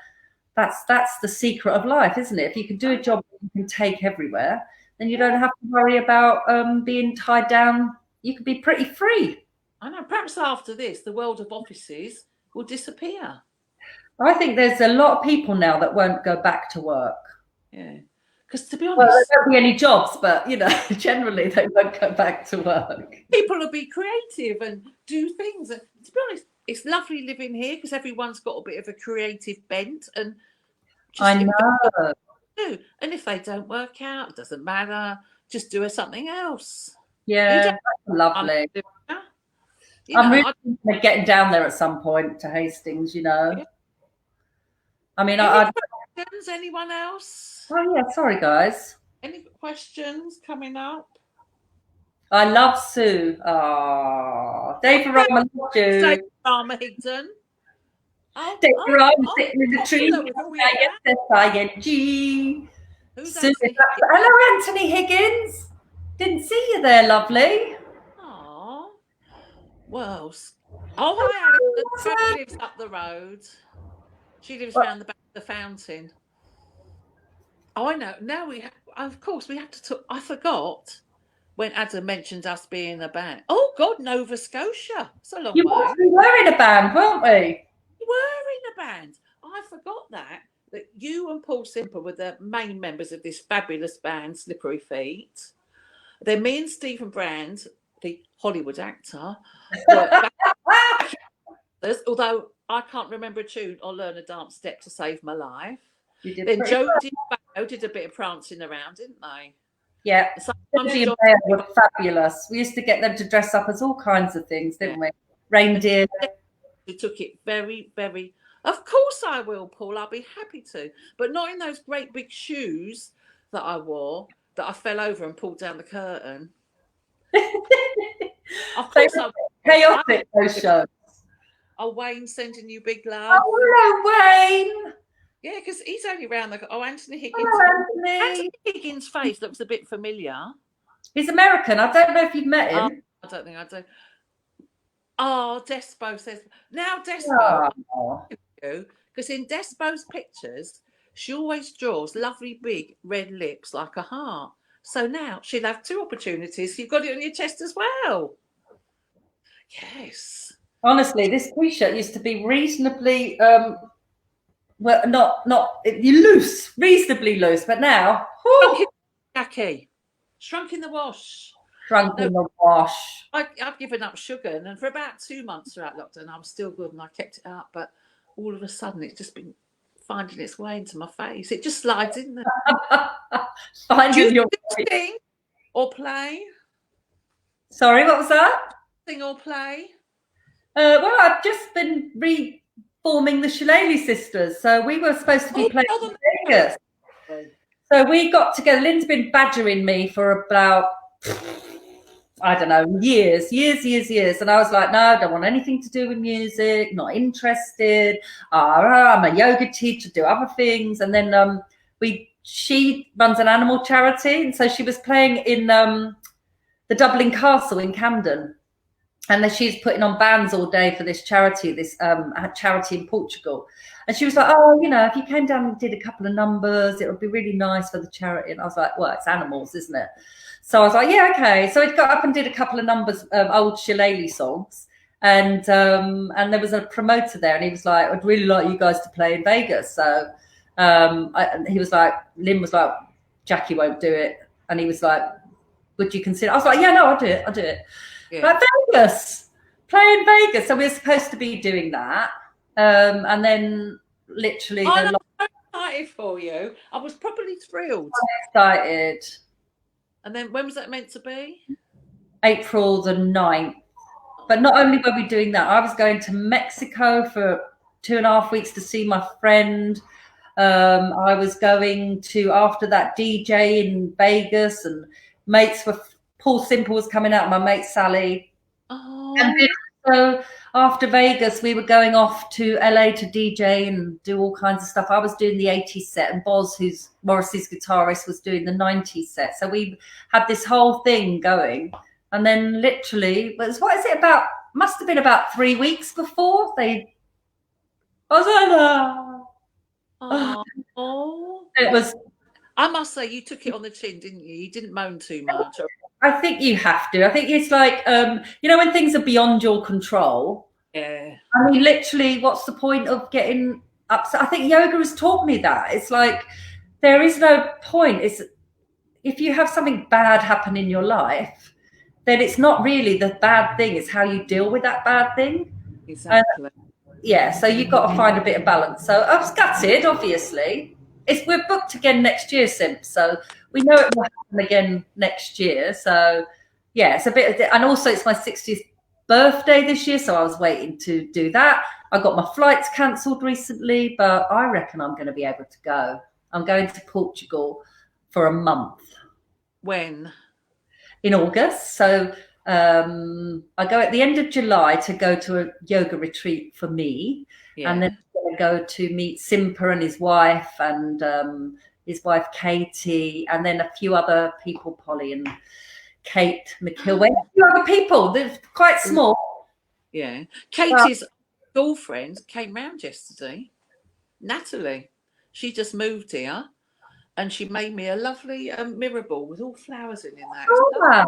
that's the secret of life, isn't it? If you can do a job that you can take everywhere, then you don't have to worry about being tied down. You could be pretty free. I know. Perhaps after this, the world of offices will disappear. I think there's a lot of people now that won't go back to work. Yeah. Because to be honest, there won't be any jobs, but generally they won't go back to work. People will be creative and do things. And to be honest, it's lovely living here because everyone's got a bit of a creative bent, and I know. And if they don't work out, it doesn't matter. Just do something else. Yeah, that's lovely. I'm really getting down there at some point to Hastings. Yeah. I mean, questions? Anyone else? Oh yeah, sorry guys. Any questions coming up? I love Sue. Oh, David Rama loves you. David Rama Higdon. David Rama sitting in the tree. ISSING. Sue. Hello, Anthony Higgins. Didn't see you there, lovely. Oh, well. Oh, hi, Alison. She lives up the road. She lives round the back of the fountain. Oh, I know. Now of course, we have to talk. I forgot. when Adam mentioned us being in a band. Oh God, Nova Scotia. It's a long We way. were in a band, weren't we? We were in a band. I forgot that you and Paul Simple were the main members of this fabulous band, Slippery Feet. Then me and Stephen Brand, the Hollywood actor, were back, although I can't remember a tune or learn a dance step to save my life. Then Jodie and Bao did a bit of prancing around, didn't they? Yeah. Jodie and Bao were fabulous. We used to get them to dress up as all kinds of things, didn't we? Reindeer. We took it very, very. Of course I will, Paul. I'll be happy to, but not in those great big shoes that I wore that I fell over and pulled down the curtain. Of course, I chaotic those shows. Oh, Wayne sending you big love. Oh, hello, Wayne. Yeah, because he's only around the. Oh, Anthony Higgins. Hello, Anthony Higgins' face looks a bit familiar. He's American. I don't know if you've met him. I don't think I do. Oh, Despo says now. Despo, because in Despo's pictures, she always draws lovely big red lips like a heart. So now she'll have two opportunities. You've got it on your chest as well. Yes. Honestly, this t-shirt used to be reasonably, well, not loose, reasonably loose, but now, Jacquie, shrunk in the wash. Shrunk in the wash. I've given up sugar, and for about 2 months throughout lockdown, I was still good, and I kept it up. But all of a sudden, it's just been finding its way into my face. It just slides in there. Finding your sing or play? Sorry, what was that? Sing or play? Well, I've just been reforming the Shillelagh sisters, so we were supposed to be playing in Vegas. So we got together. Lynn's been badgering me for about, I don't know, years. And I was like, no, I don't want anything to do with music, not interested. I'm a yoga teacher, do other things. And then she runs an animal charity. And so she was playing in the Dublin Castle in Camden. And then she's putting on bands all day for this charity, charity in Portugal. And she was like, oh, if you came down and did a couple of numbers, it would be really nice for the charity. And I was like, well, it's animals, isn't it? So I was like, yeah, okay. So I got up and did a couple of numbers, old Shillelagh songs. And there was a promoter there, and he was like, I'd really like you guys to play in Vegas. So he was like, Lynn was like, Jacquie won't do it. And he was like, would you consider? I was like, yeah, no, I'll do it. Yeah. Like Vegas, play in Vegas. So we were supposed to be doing that. And then literally... I'm so excited for you. I was probably thrilled. I'm excited. And then when was that meant to be? April the 9th. But not only were we doing that, I was going to Mexico for 2.5 weeks to see my friend. I was going to, after that, DJ in Vegas, and mates were... Paul Simple was coming out, my mate Sally. Oh. And then, so after Vegas, we were going off to LA to DJ and do all kinds of stuff. I was doing the 80s set, and Boz, who's Morrissey's guitarist, was doing the 90s set. So we had this whole thing going. And then literally, must have been about 3 weeks before I was like, oh. It was... I must say, you took it on the chin, didn't you? You didn't moan too much. I think you have to. I think it's like, when things are beyond your control. Yeah. I mean, literally, what's the point of getting upset? I think yoga has taught me that. It's like, there is no point. If you have something bad happen in your life, then it's not really the bad thing. It's how you deal with that bad thing. Exactly. So you've got to find a bit of balance. So I was gutted, obviously. We're booked again next year, Simp. So we know it will happen again next year. So yeah, it's a bit, and also it's my 60th birthday this year, so I was waiting to do that. I got my flights cancelled recently, but I reckon I'm going to be able to go. I'm going to Portugal for a month. When? In August. So I go at the end of July to go to a yoga retreat for me. Yeah. And then I'm going to go to meet Simper and his wife, and his wife Katie, and then a few other people, Polly and Kate McIlwain, a few other people. They're quite small. Yeah. Katie's girlfriend came round yesterday. Natalie. She just moved here. and she made me a lovely mirror ball with all flowers in that. Oh,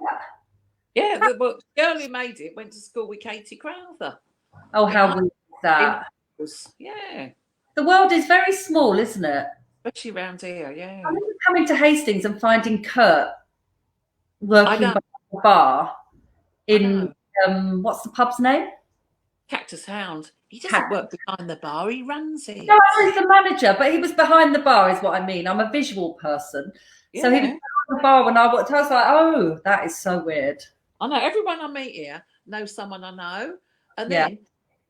Yeah, the girl who made it went to school with Katie Crowther. oh, how weird is that? Yeah. The world is very small, isn't it? Especially around here, yeah. I remember coming to Hastings and finding Kurt working by the bar in what's the pub's name? Cactus Hound. He doesn't work behind the bar, he runs it. No, he's the manager, but he was behind the bar is what I mean. I'm a visual person. Yeah. So he was behind the bar when I walked. I was like, oh, that is so weird. I know, everyone I meet here knows someone I know. And then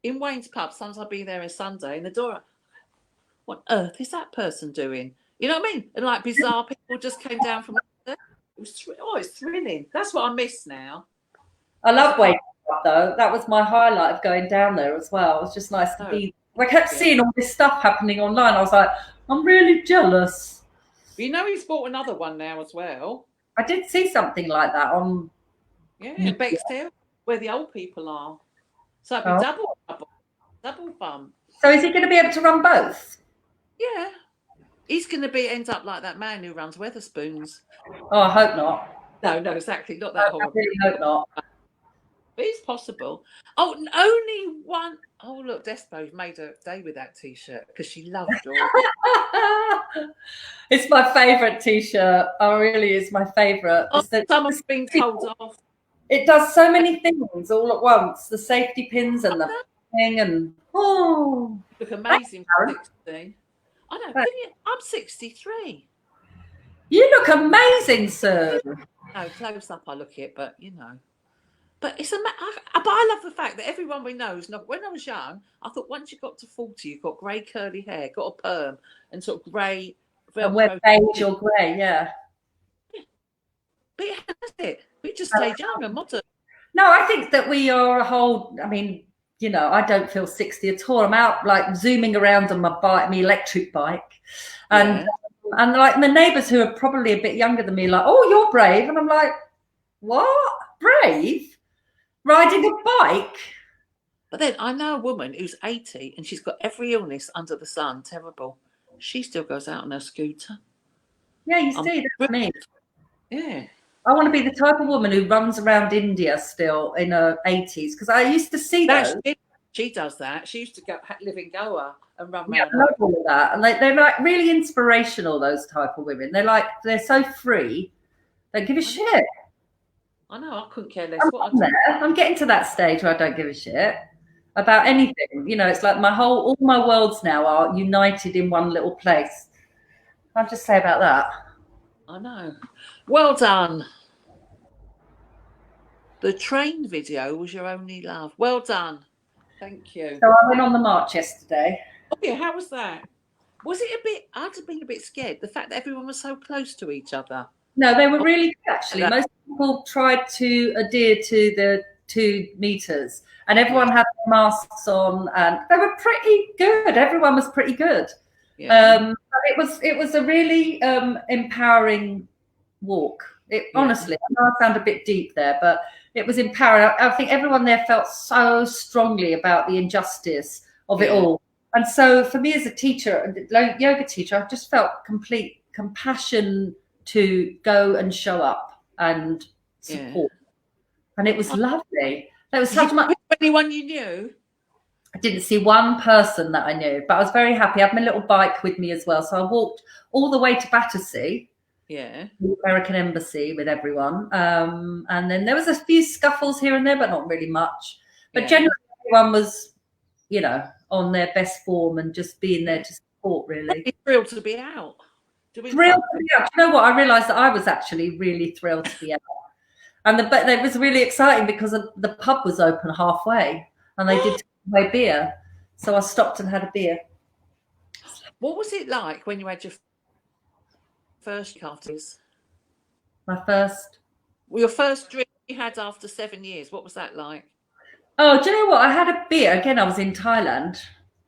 in Wayne's pub, sometimes I'll be there on Sunday, and the door, what on earth is that person doing? You know what I mean? And like bizarre people just came down from there. It's thrilling. That's what I miss now. I love Wayne's pub though. That was my highlight of going down there as well. It was just nice to be. I kept seeing all this stuff happening online. I was like, I'm really jealous. You know, he's bought another one now as well. I did see something like that on. Yeah, Bexdale, where the old people are. So it'd be double bump. So is he going to be able to run both? Yeah. He's going to end up like that man who runs Weatherspoons. Oh, I hope not. No, exactly. Not that horrible. I really hope not. But it's possible. Oh, only one. Oh, look, Despo's made a day with that T-shirt because she loved it. It's my favourite T-shirt. Oh, really is my favourite. Oh, someone's been told off. It does so many things all at once. The safety pins and the thing and look amazing for 16. I know. I'm 63. You look amazing, Sue. No, close up I look it, but you know. But but I love the fact that everyone we know is not. When I was young, I thought once you got to 40, you've got grey curly hair, got a perm, and sort of grey. And wear beige or grey, yeah. But it has it. We just stay young and modern. No, I think that we are a whole. I mean, you know, I don't feel 60 at all. I'm out like zooming around on my bike, my electric bike, and like the neighbours who are probably a bit younger than me, like, oh, you're brave, and I'm like, what? Brave? Riding a bike? But then I know a woman who's 80 and she's got every illness under the sun. Terrible. She still goes out on her scooter. Yeah, you see, that's me. Yeah. I want to be the type of woman who runs around India still in her 80s because I used to see those. She does that. She used to go live in Goa and run around. I love all of that. And they're like really inspirational, those type of women. They're so free. They don't give a shit. I know, I couldn't care less. I'm getting to that stage where I don't give a shit about anything. You know, it's like all my worlds now are united in one little place. I'll just say about that. I know. Well done. The train video was your only love. Well done. Thank you. So I went on the march yesterday. Oh yeah, how was that? Was it a bit? I'd have been a bit scared. The fact that everyone was so close to each other. No, they were really good, actually. Most people tried to adhere to the 2 meters, and everyone had masks on, and they were pretty good. Everyone was pretty good. Yeah. It was a really empowering walk. Honestly, I know I sound a bit deep there, but it was empowering. I think everyone there felt so strongly about the injustice of it all. And so for me as a teacher, yoga teacher, I just felt complete compassion to go and show up and support. And it was lovely. There was such much. Anyone you knew? I didn't see one person that I knew, but I was very happy. I had my little bike with me as well. So I walked all the way to Battersea. Yeah. The American Embassy with everyone. And then there was a few scuffles here and there, but not really much. But generally everyone was, you know, on their best form and just being there to support, really. Really thrilled to be out. Thrilled to be out. Do you know what? I realised that I was actually really thrilled to be out. And it was really exciting because the pub was open halfway and they did take away beer. So I stopped and had a beer. What was it like when you had your first carties? Your first drink you had after 7 years. What was that like? Oh, do you know what? I had a beer. Again, I was in Thailand.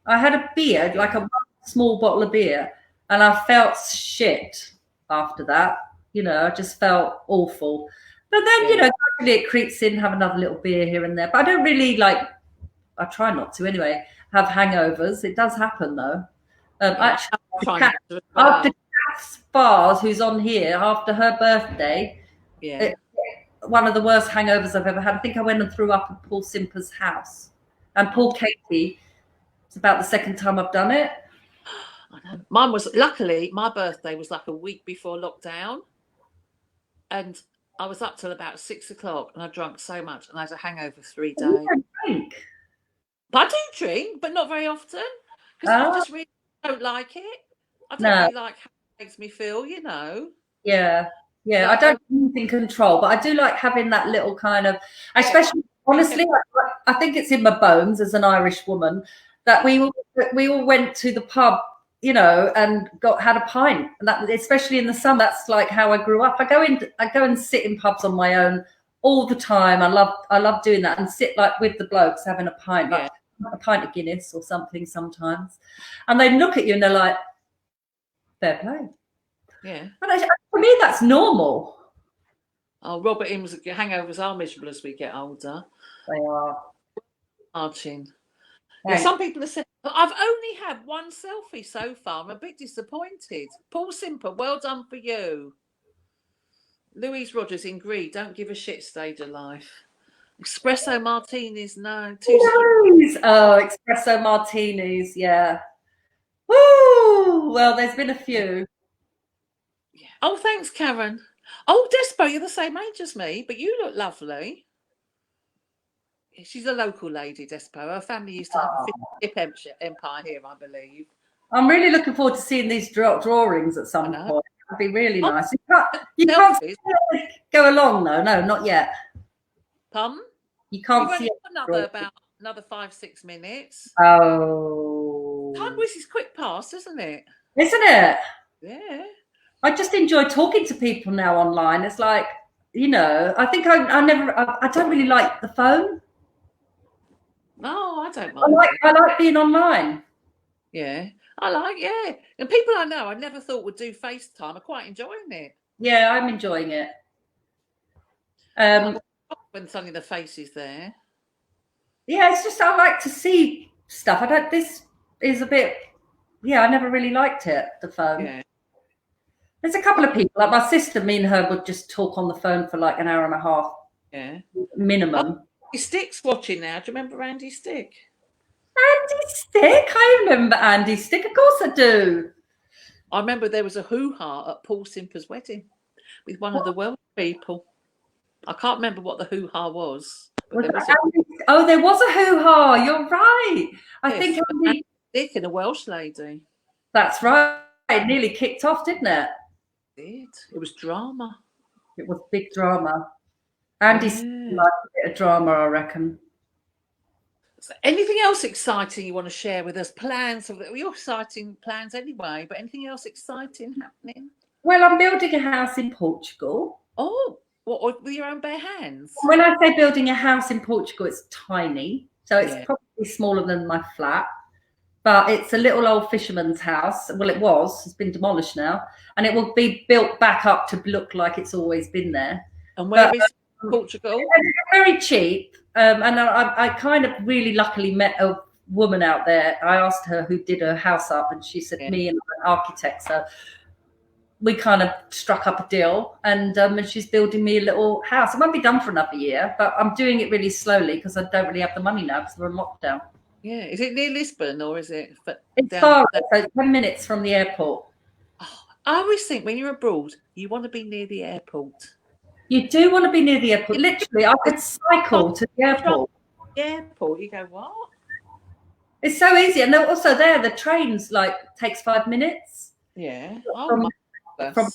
I had a beer, like a small bottle of beer, and I felt shit after that. You know, I just felt awful. But then, you know, gradually it creeps in, have another little beer here and there. But I don't really I try not to anyway, have hangovers. It does happen though. Actually, after Spars, who's on here, after her birthday, Yeah. one of the worst hangovers I've ever had. I think I went and threw up at Paul Simper's house. And Paul Katie, it's about the second time I've done it. I know. Mine was, luckily, my birthday was like a week before lockdown. And I was up till about 6 o'clock and I drank so much and I had a hangover 3 days. You don't drink. But I do drink, but not very often. Because I just really don't like it. I don't really like how it makes me feel, you know. Yeah. Yeah, I don't think in control, but I do like having that little kind of, especially, honestly, I think it's in my bones as an Irish woman that we all went to the pub, you know, and had a pint, and that, especially in the summer, that's like how I grew up. I go and sit in pubs on my own all the time. I love doing that, and sit like with the blokes having a pint, like a pint of Guinness or something sometimes, and they look at you and they're like, fair play. Yeah. And for me, that's normal. Oh, Robert Imms, hangovers are miserable as we get older. They are. Martin. Yeah, some people have said, I've only had one selfie so far. I'm a bit disappointed. Paul Simper, well done for you. Louise Rogers in Greed, don't give a shit stage of life. Espresso martinis, no. Espresso martinis, yeah. Woo! Well, there's been a few. Yeah. Oh, thanks, Karen. Oh, Despo, you're the same age as me, but you look lovely. She's a local lady, Despo. Her family used to have a fish empire here, I believe. I'm really looking forward to seeing these drawings at some point. It'd be really nice. You can't go along, though. No, not yet. Pardon? You can't see another 5-6 minutes. Oh. Time whizzes quick past, isn't it? Isn't it? Yeah. I just enjoy talking to people now online. It's like, you know, I think I don't really like the phone. No, I don't mind. I like being online. Yeah. And people I know I never thought would do FaceTime are quite enjoying it. Yeah, I'm enjoying it. When suddenly the face is there. Yeah, it's just I like to see stuff. This is a bit, I never really liked it, the phone. Yeah. There's a couple of people, like my sister, me and her would just talk on the phone for like an hour and a half. Yeah. Minimum. Stick's watching now. Do you remember Andy Stick? Andy Stick? I remember Andy Stick. Of course I do. I remember there was a hoo-ha at Paul Simper's wedding with one of the Welsh people. I can't remember what the hoo-ha was. There was a hoo-ha. You're right. I think Andy Stick and a Welsh lady. That's right. It nearly kicked off, didn't it? It was drama. It was big drama. Andy Stick liked a bit of drama, I reckon. So anything else exciting you want to share with us? Plans? Your exciting plans anyway, but anything else exciting happening? Well, I'm building a house in Portugal. Oh, what, with your own bare hands? When I say building a house in Portugal, it's tiny. So it's probably smaller than my flat. But it's a little old fisherman's house. Well, it was. It's been demolished now. And it will be built back up to look like it's always been there. And where is Portugal? Very cheap. And I kind of really luckily met a woman out there. I asked her who did her house up, and she said me and an architect. So we kind of struck up a deal, and she's building me a little house. It won't be done for another year, but I'm doing it really slowly because I don't really have the money now because we're in lockdown. Yeah. Is it near Lisbon or is it? It's far, so 10 minutes from the airport. Oh, I always think when you're abroad, you want to be near the airport. You do want to be near the airport. Literally, I could cycle to the airport. Airport, you go, what? It's so easy. And also there, the trains takes 5 minutes. Yeah. From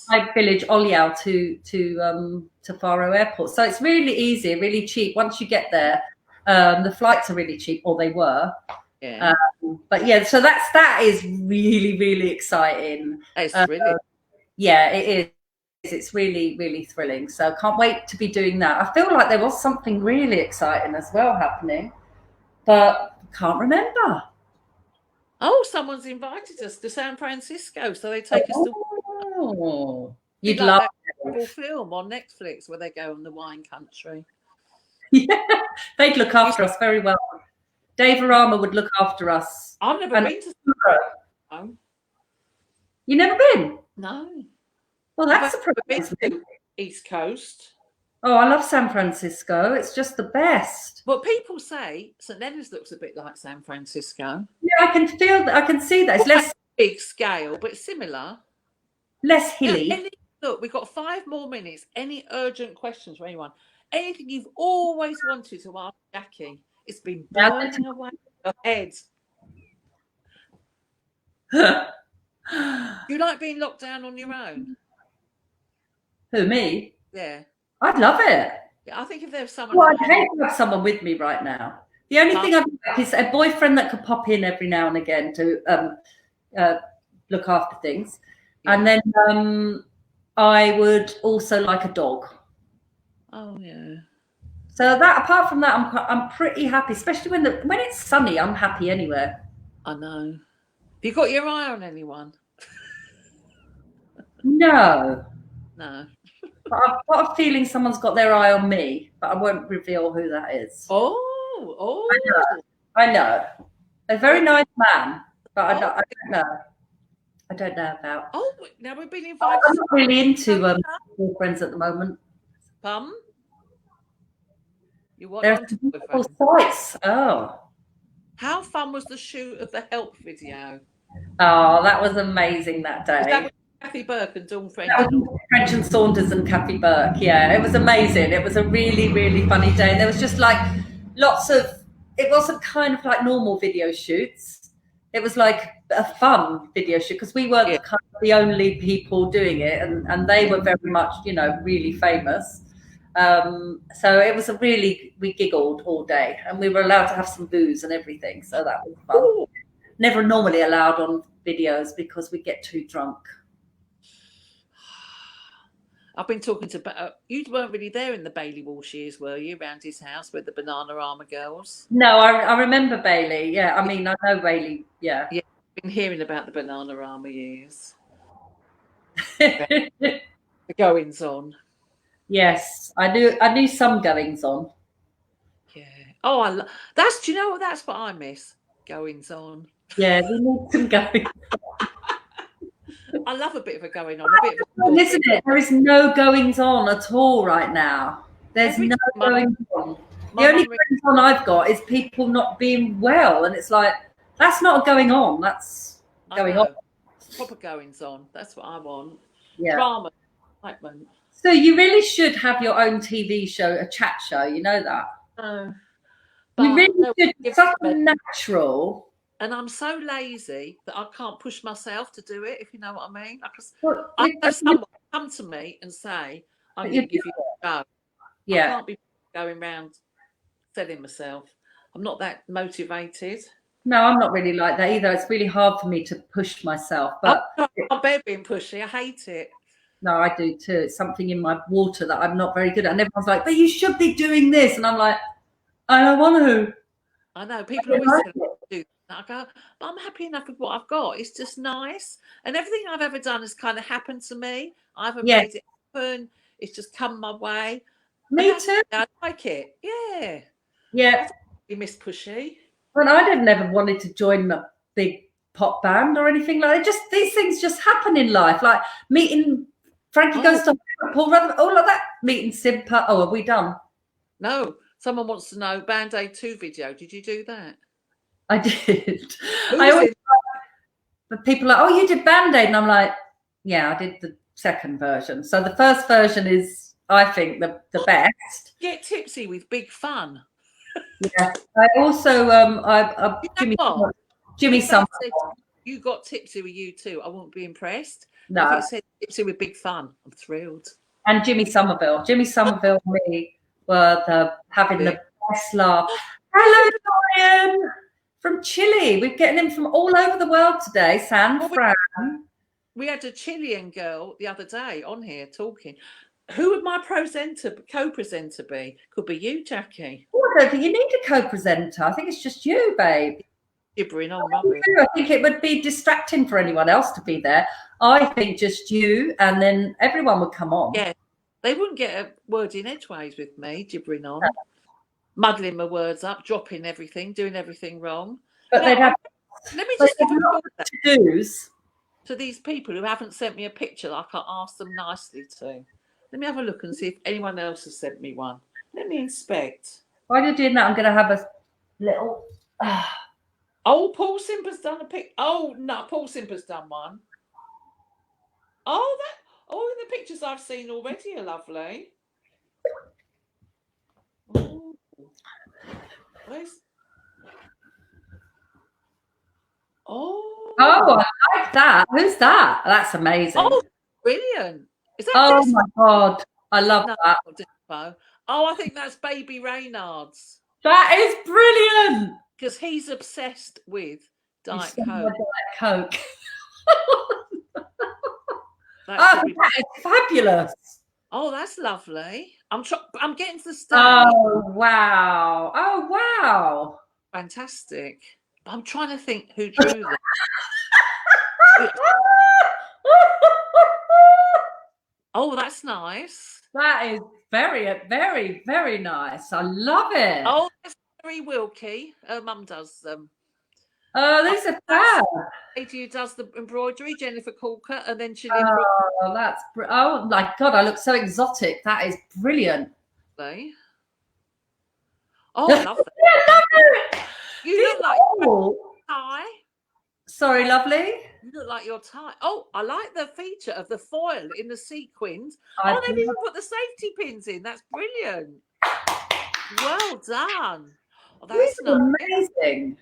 my village, Oliao, to Faro Airport. So it's really easy, really cheap. Once you get there, the flights are really cheap, or they were. Yeah. But yeah, so that is really, really exciting. It's really. Yeah, it is. It's really, really thrilling. So can't wait to be doing that. I feel like there was something really exciting as well happening, but can't remember. Oh, someone's invited us to San Francisco, so they take us to. Oh, you'd love that film on Netflix where they go in the wine country. Yeah, they'd look after us very well. Dave Arama would look after us. I've never been to. You never been? No. Well, that's I've been surprising. to East Coast. Oh, I love San Francisco. It's just the best. But people say St Leonard's looks a bit like San Francisco. Yeah, I can feel that. I can see that. It's less Big scale, but similar. hilly. Look, we've got 5 more minutes. Any urgent questions for anyone? Anything you've always wanted to ask Jacquie? It's been burning away in your head. Do you like being locked down on your own? Who, me? Yeah. I'd love it. Yeah, I think if there's someone. Well, I'd hate to have someone with me right now. The only thing I'd like is a boyfriend that could pop in every now and again to look after things. Yeah. And then I would also like a dog. Oh, yeah. So that, apart from that, I'm pretty happy, especially when it's sunny. I'm happy anywhere. I know. Have you got your eye on anyone? No. No. But I've got a feeling someone's got their eye on me, but I won't reveal who that is. Oh. I know. A very nice man, but I don't know. I don't know about. Oh, now we've been invited. I'm not really into boyfriends at the moment. You want There's multiple sites. Oh. How fun was the shoot of the Help video? Oh, that was amazing that day. Was that with Kathy Burke and Dawn French? That was French and Saunders and Kathy Burke. Yeah, it was amazing. It was a really, really funny day. And there was just like lots of. It wasn't kind of like normal video shoots. It was like a fun video shoot because we weren't kind of the only people doing it, and they were very much, really famous. So it was we giggled all day, and we were allowed to have some booze and everything. So that was fun. Ooh. Never normally allowed on videos because we get too drunk. I've been talking to you. Weren't really there in the Bailey Walsh years, were you? Around his house with the Bananarama girls. No, I remember Bailey. Yeah, I mean I know Bailey. Yeah. Yeah, I've been hearing about the Bananarama years. The goings on. Yes, I knew some goings on. Yeah. Oh, do you know what? That's what I miss. Goings on. Yeah, we need some goings on. I love a bit of a going on. Isn't it? There is no goings on at all right now. There's no goings on. The only goings on I've got is people not being well, and it's like that's not going on. That's going on. Proper goings on. That's what I want. Yeah. Drama, excitement. So you really should have your own TV show, a chat show. You know that. You really should. It's such a natural. And I'm so lazy that I can't push myself to do it, if you know what I mean. I know someone come to me and say, I'm going to give you a go. Yeah. I can't be going around selling myself. I'm not that motivated. No, I'm not really like that either. It's really hard for me to push myself. But I'm bad being pushy. I hate it. No, I do too. It's something in my water that I'm not very good at. And everyone's like, but you should be doing this. And I'm like, I don't want to. I know. People always say do that. I go, but I'm happy enough with what I've got. It's just nice. And everything I've ever done has kind of happened to me. I haven't made it happen. It's just come my way. Me too. I like it. Yeah. Yeah. You miss pushy. Well, I never wanted to join a big pop band or anything like that. Just these things just happen in life. Like meeting Frankie goes to Paul Rutherford, all like that. Meeting Simpa. Oh, are we done? No. Someone wants to know Band-Aid 2 video. Did you do that? I did. But people are like, oh, you did Band-Aid. And I'm like, yeah, I did the second version. So the first version is, I think, the best. Get tipsy with big fun. Yeah. I also, Jimmy Summer. You got tipsy with you too. I won't be impressed. No. If it said tipsy with big fun, I'm thrilled. And Jimmy Somerville. Jimmy Somerville and me were having the best laugh. Hello, Dorian. From Chile. We're getting him from all over the world today. Fran. We had a Chilean girl the other day on here talking. Who would my co-presenter be? Could be you, Jacquie. Oh, I don't think you need a co-presenter. I think it's just you, babe. Gibbering on rubbish. I think it would be distracting for anyone else to be there. I think just you, and then everyone would come on. Yeah, they wouldn't get a word in edgeways with me, gibbering on. No. Muddling my words up, dropping everything, doing everything wrong. But they'd have. Let me just give a lot of to-dos. to these people who haven't sent me a picture like I asked them nicely to. Let me have a look and see if anyone else has sent me one. Let me inspect. While you're doing that, I'm going to have a little. Oh, Paul Simper's done a pic. Oh, no, Paul Simper's done one. Oh, the pictures I've seen already are lovely. Oh, where's... Oh, I like that. Who's that? That's amazing. Oh, brilliant. Is that oh my God. I love that. Oh, I think that's Baby Reynards. That is brilliant. Because he's obsessed with Diet Coke. Diet Coke. That is fabulous. Oh, that's lovely. I'm getting to the stage. Oh, wow. Oh, wow. Fantastic. I'm trying to think who drew that. Oh, that's nice. That is very, very, very nice. I love it. Oh, that's Mary Wilkie. Her mum does Oh, these are fab. Lady who does the embroidery, Jennifer Corker, and then she. Oh, oh my God! I look so exotic. That is brilliant. Oh, I love that. I love it. You look like your tie. Sorry, lovely. You look like your tie. Oh, I like the feature of the foil in the sequins. Oh, they've even put the safety pins in. That's brilliant. Well done. Oh, that's amazing.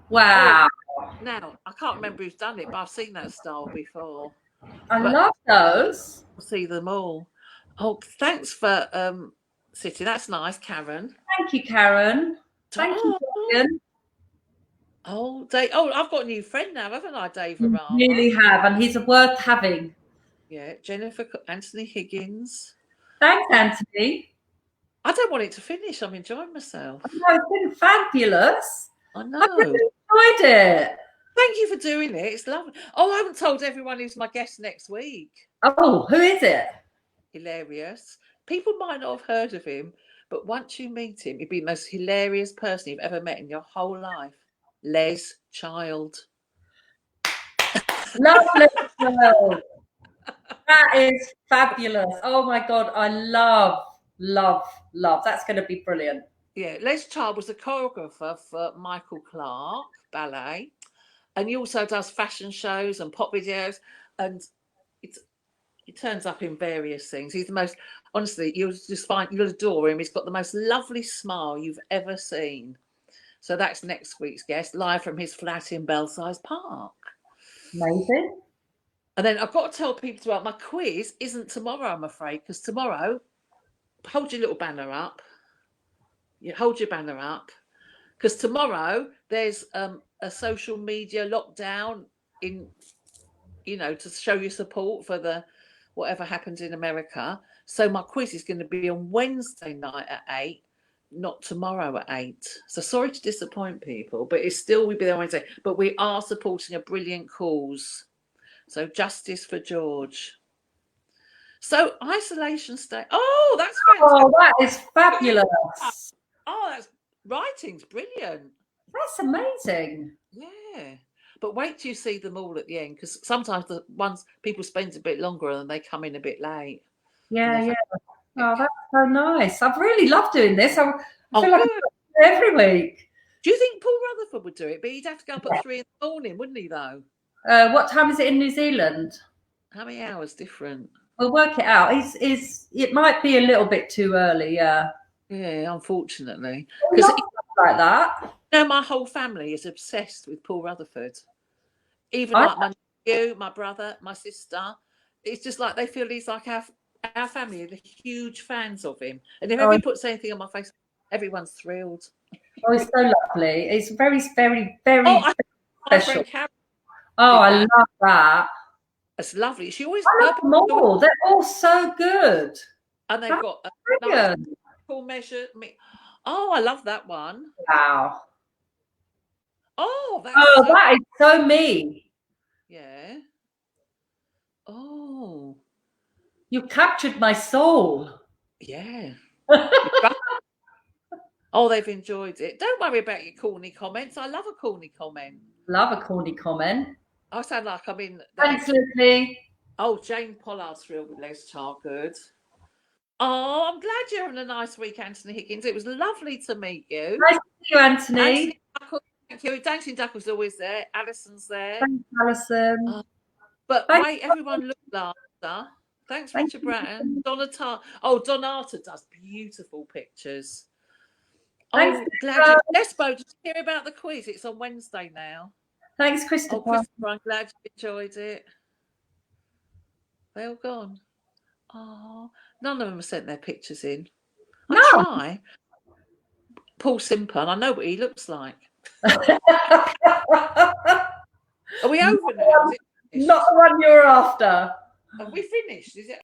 Wow. Now, I can't remember who's done it, but I've seen that style before. I love those. I'll see them all. Oh, thanks for sitting. That's nice, Karen. Thank you, Karen. Thank you, Morgan. Oh, Dave. Oh, I've got a new friend now, haven't I, Dave Arama? You really have, and he's worth having. Yeah, Anthony Higgins. Thanks, Anthony. I don't want it to finish. I'm enjoying myself. No, it's been fabulous. I know. I really enjoyed it. Thank you for doing it. It's lovely. Oh, I haven't told everyone who's my guest next week. Oh, who is it? Hilarious. People might not have heard of him, but once you meet him, he'd be the most hilarious person you've ever met in your whole life. Les Child. Lovely. That is fabulous. Oh my God. I love. That's going to be brilliant. Yeah, Les Child was a choreographer for Michael Clark Ballet, and he also does fashion shows and pop videos, and he turns up in various things. He's the most, honestly, you'll adore him. He's got the most lovely smile you've ever seen. So that's next week's guest, live from his flat in Belsize Park. Amazing. And then I've got to tell people about my quiz isn't tomorrow, I'm afraid, because tomorrow, hold your little banner up. You hold your banner up, because tomorrow there's a social media lockdown to show your support for the whatever happens in America. So my quiz is going to be on Wednesday night at 8, not tomorrow at 8. So sorry to disappoint people, but we'll be there Wednesday. But we are supporting a brilliant cause. So justice for George. So Isolation Station. Oh, that's fantastic. Oh, that is fabulous. Oh, writing's brilliant. That's amazing. Yeah. But wait till you see them all at the end, because sometimes the ones people spend a bit longer and they come in a bit late. Yeah. Oh, that's so nice. I've really loved doing this. I feel like I do it every week. Do you think Paul Rutherford would do it? But he'd have to go up at 3 in the morning, wouldn't he, though? What time is it in New Zealand? How many hours different? We'll work it out. It might be a little bit too early, yeah. Yeah, unfortunately. Because like that. My whole family is obsessed with Paul Rutherford. Even like my nephew, my brother, my sister. It's just like they feel he's like our family are huge fans of him. And if he puts anything on my face, everyone's thrilled. Oh, he's so lovely. It's very, very, very special. I love that. It's lovely. She always love them all. They're all so good. And they've got a nice full measure. Oh, I love that one. Wow. Oh, that is so me. Yeah. Oh. You captured my soul. Yeah. Oh, they've enjoyed it. Don't worry about your corny comments. I love a corny comment. Love a corny comment. I sound like I'm in. Thanks, Leslie. Oh, Jane Pollard's thrilled with Les Chargood. Oh, I'm glad you're having a nice week, Anthony Higgins. It was lovely to meet you. Nice to see you, Anthony. Thank you. Dancing Duck was always there. Alison's there. Thanks, Alison. But Thanks. wait, everyone look laughter. Thanks, Richard Bratton. Donata does beautiful pictures. Thanks, oh, glad you. Lesbo, did you hear about the quiz? It's on Wednesday now. Thanks, Christopher. Oh, Christopher, I'm glad you enjoyed it. They all gone. Oh, none of them have sent their pictures in. I try. Paul Simpan, I know what he looks like. Are we over now? Not the one you're after. Have we finished? Is it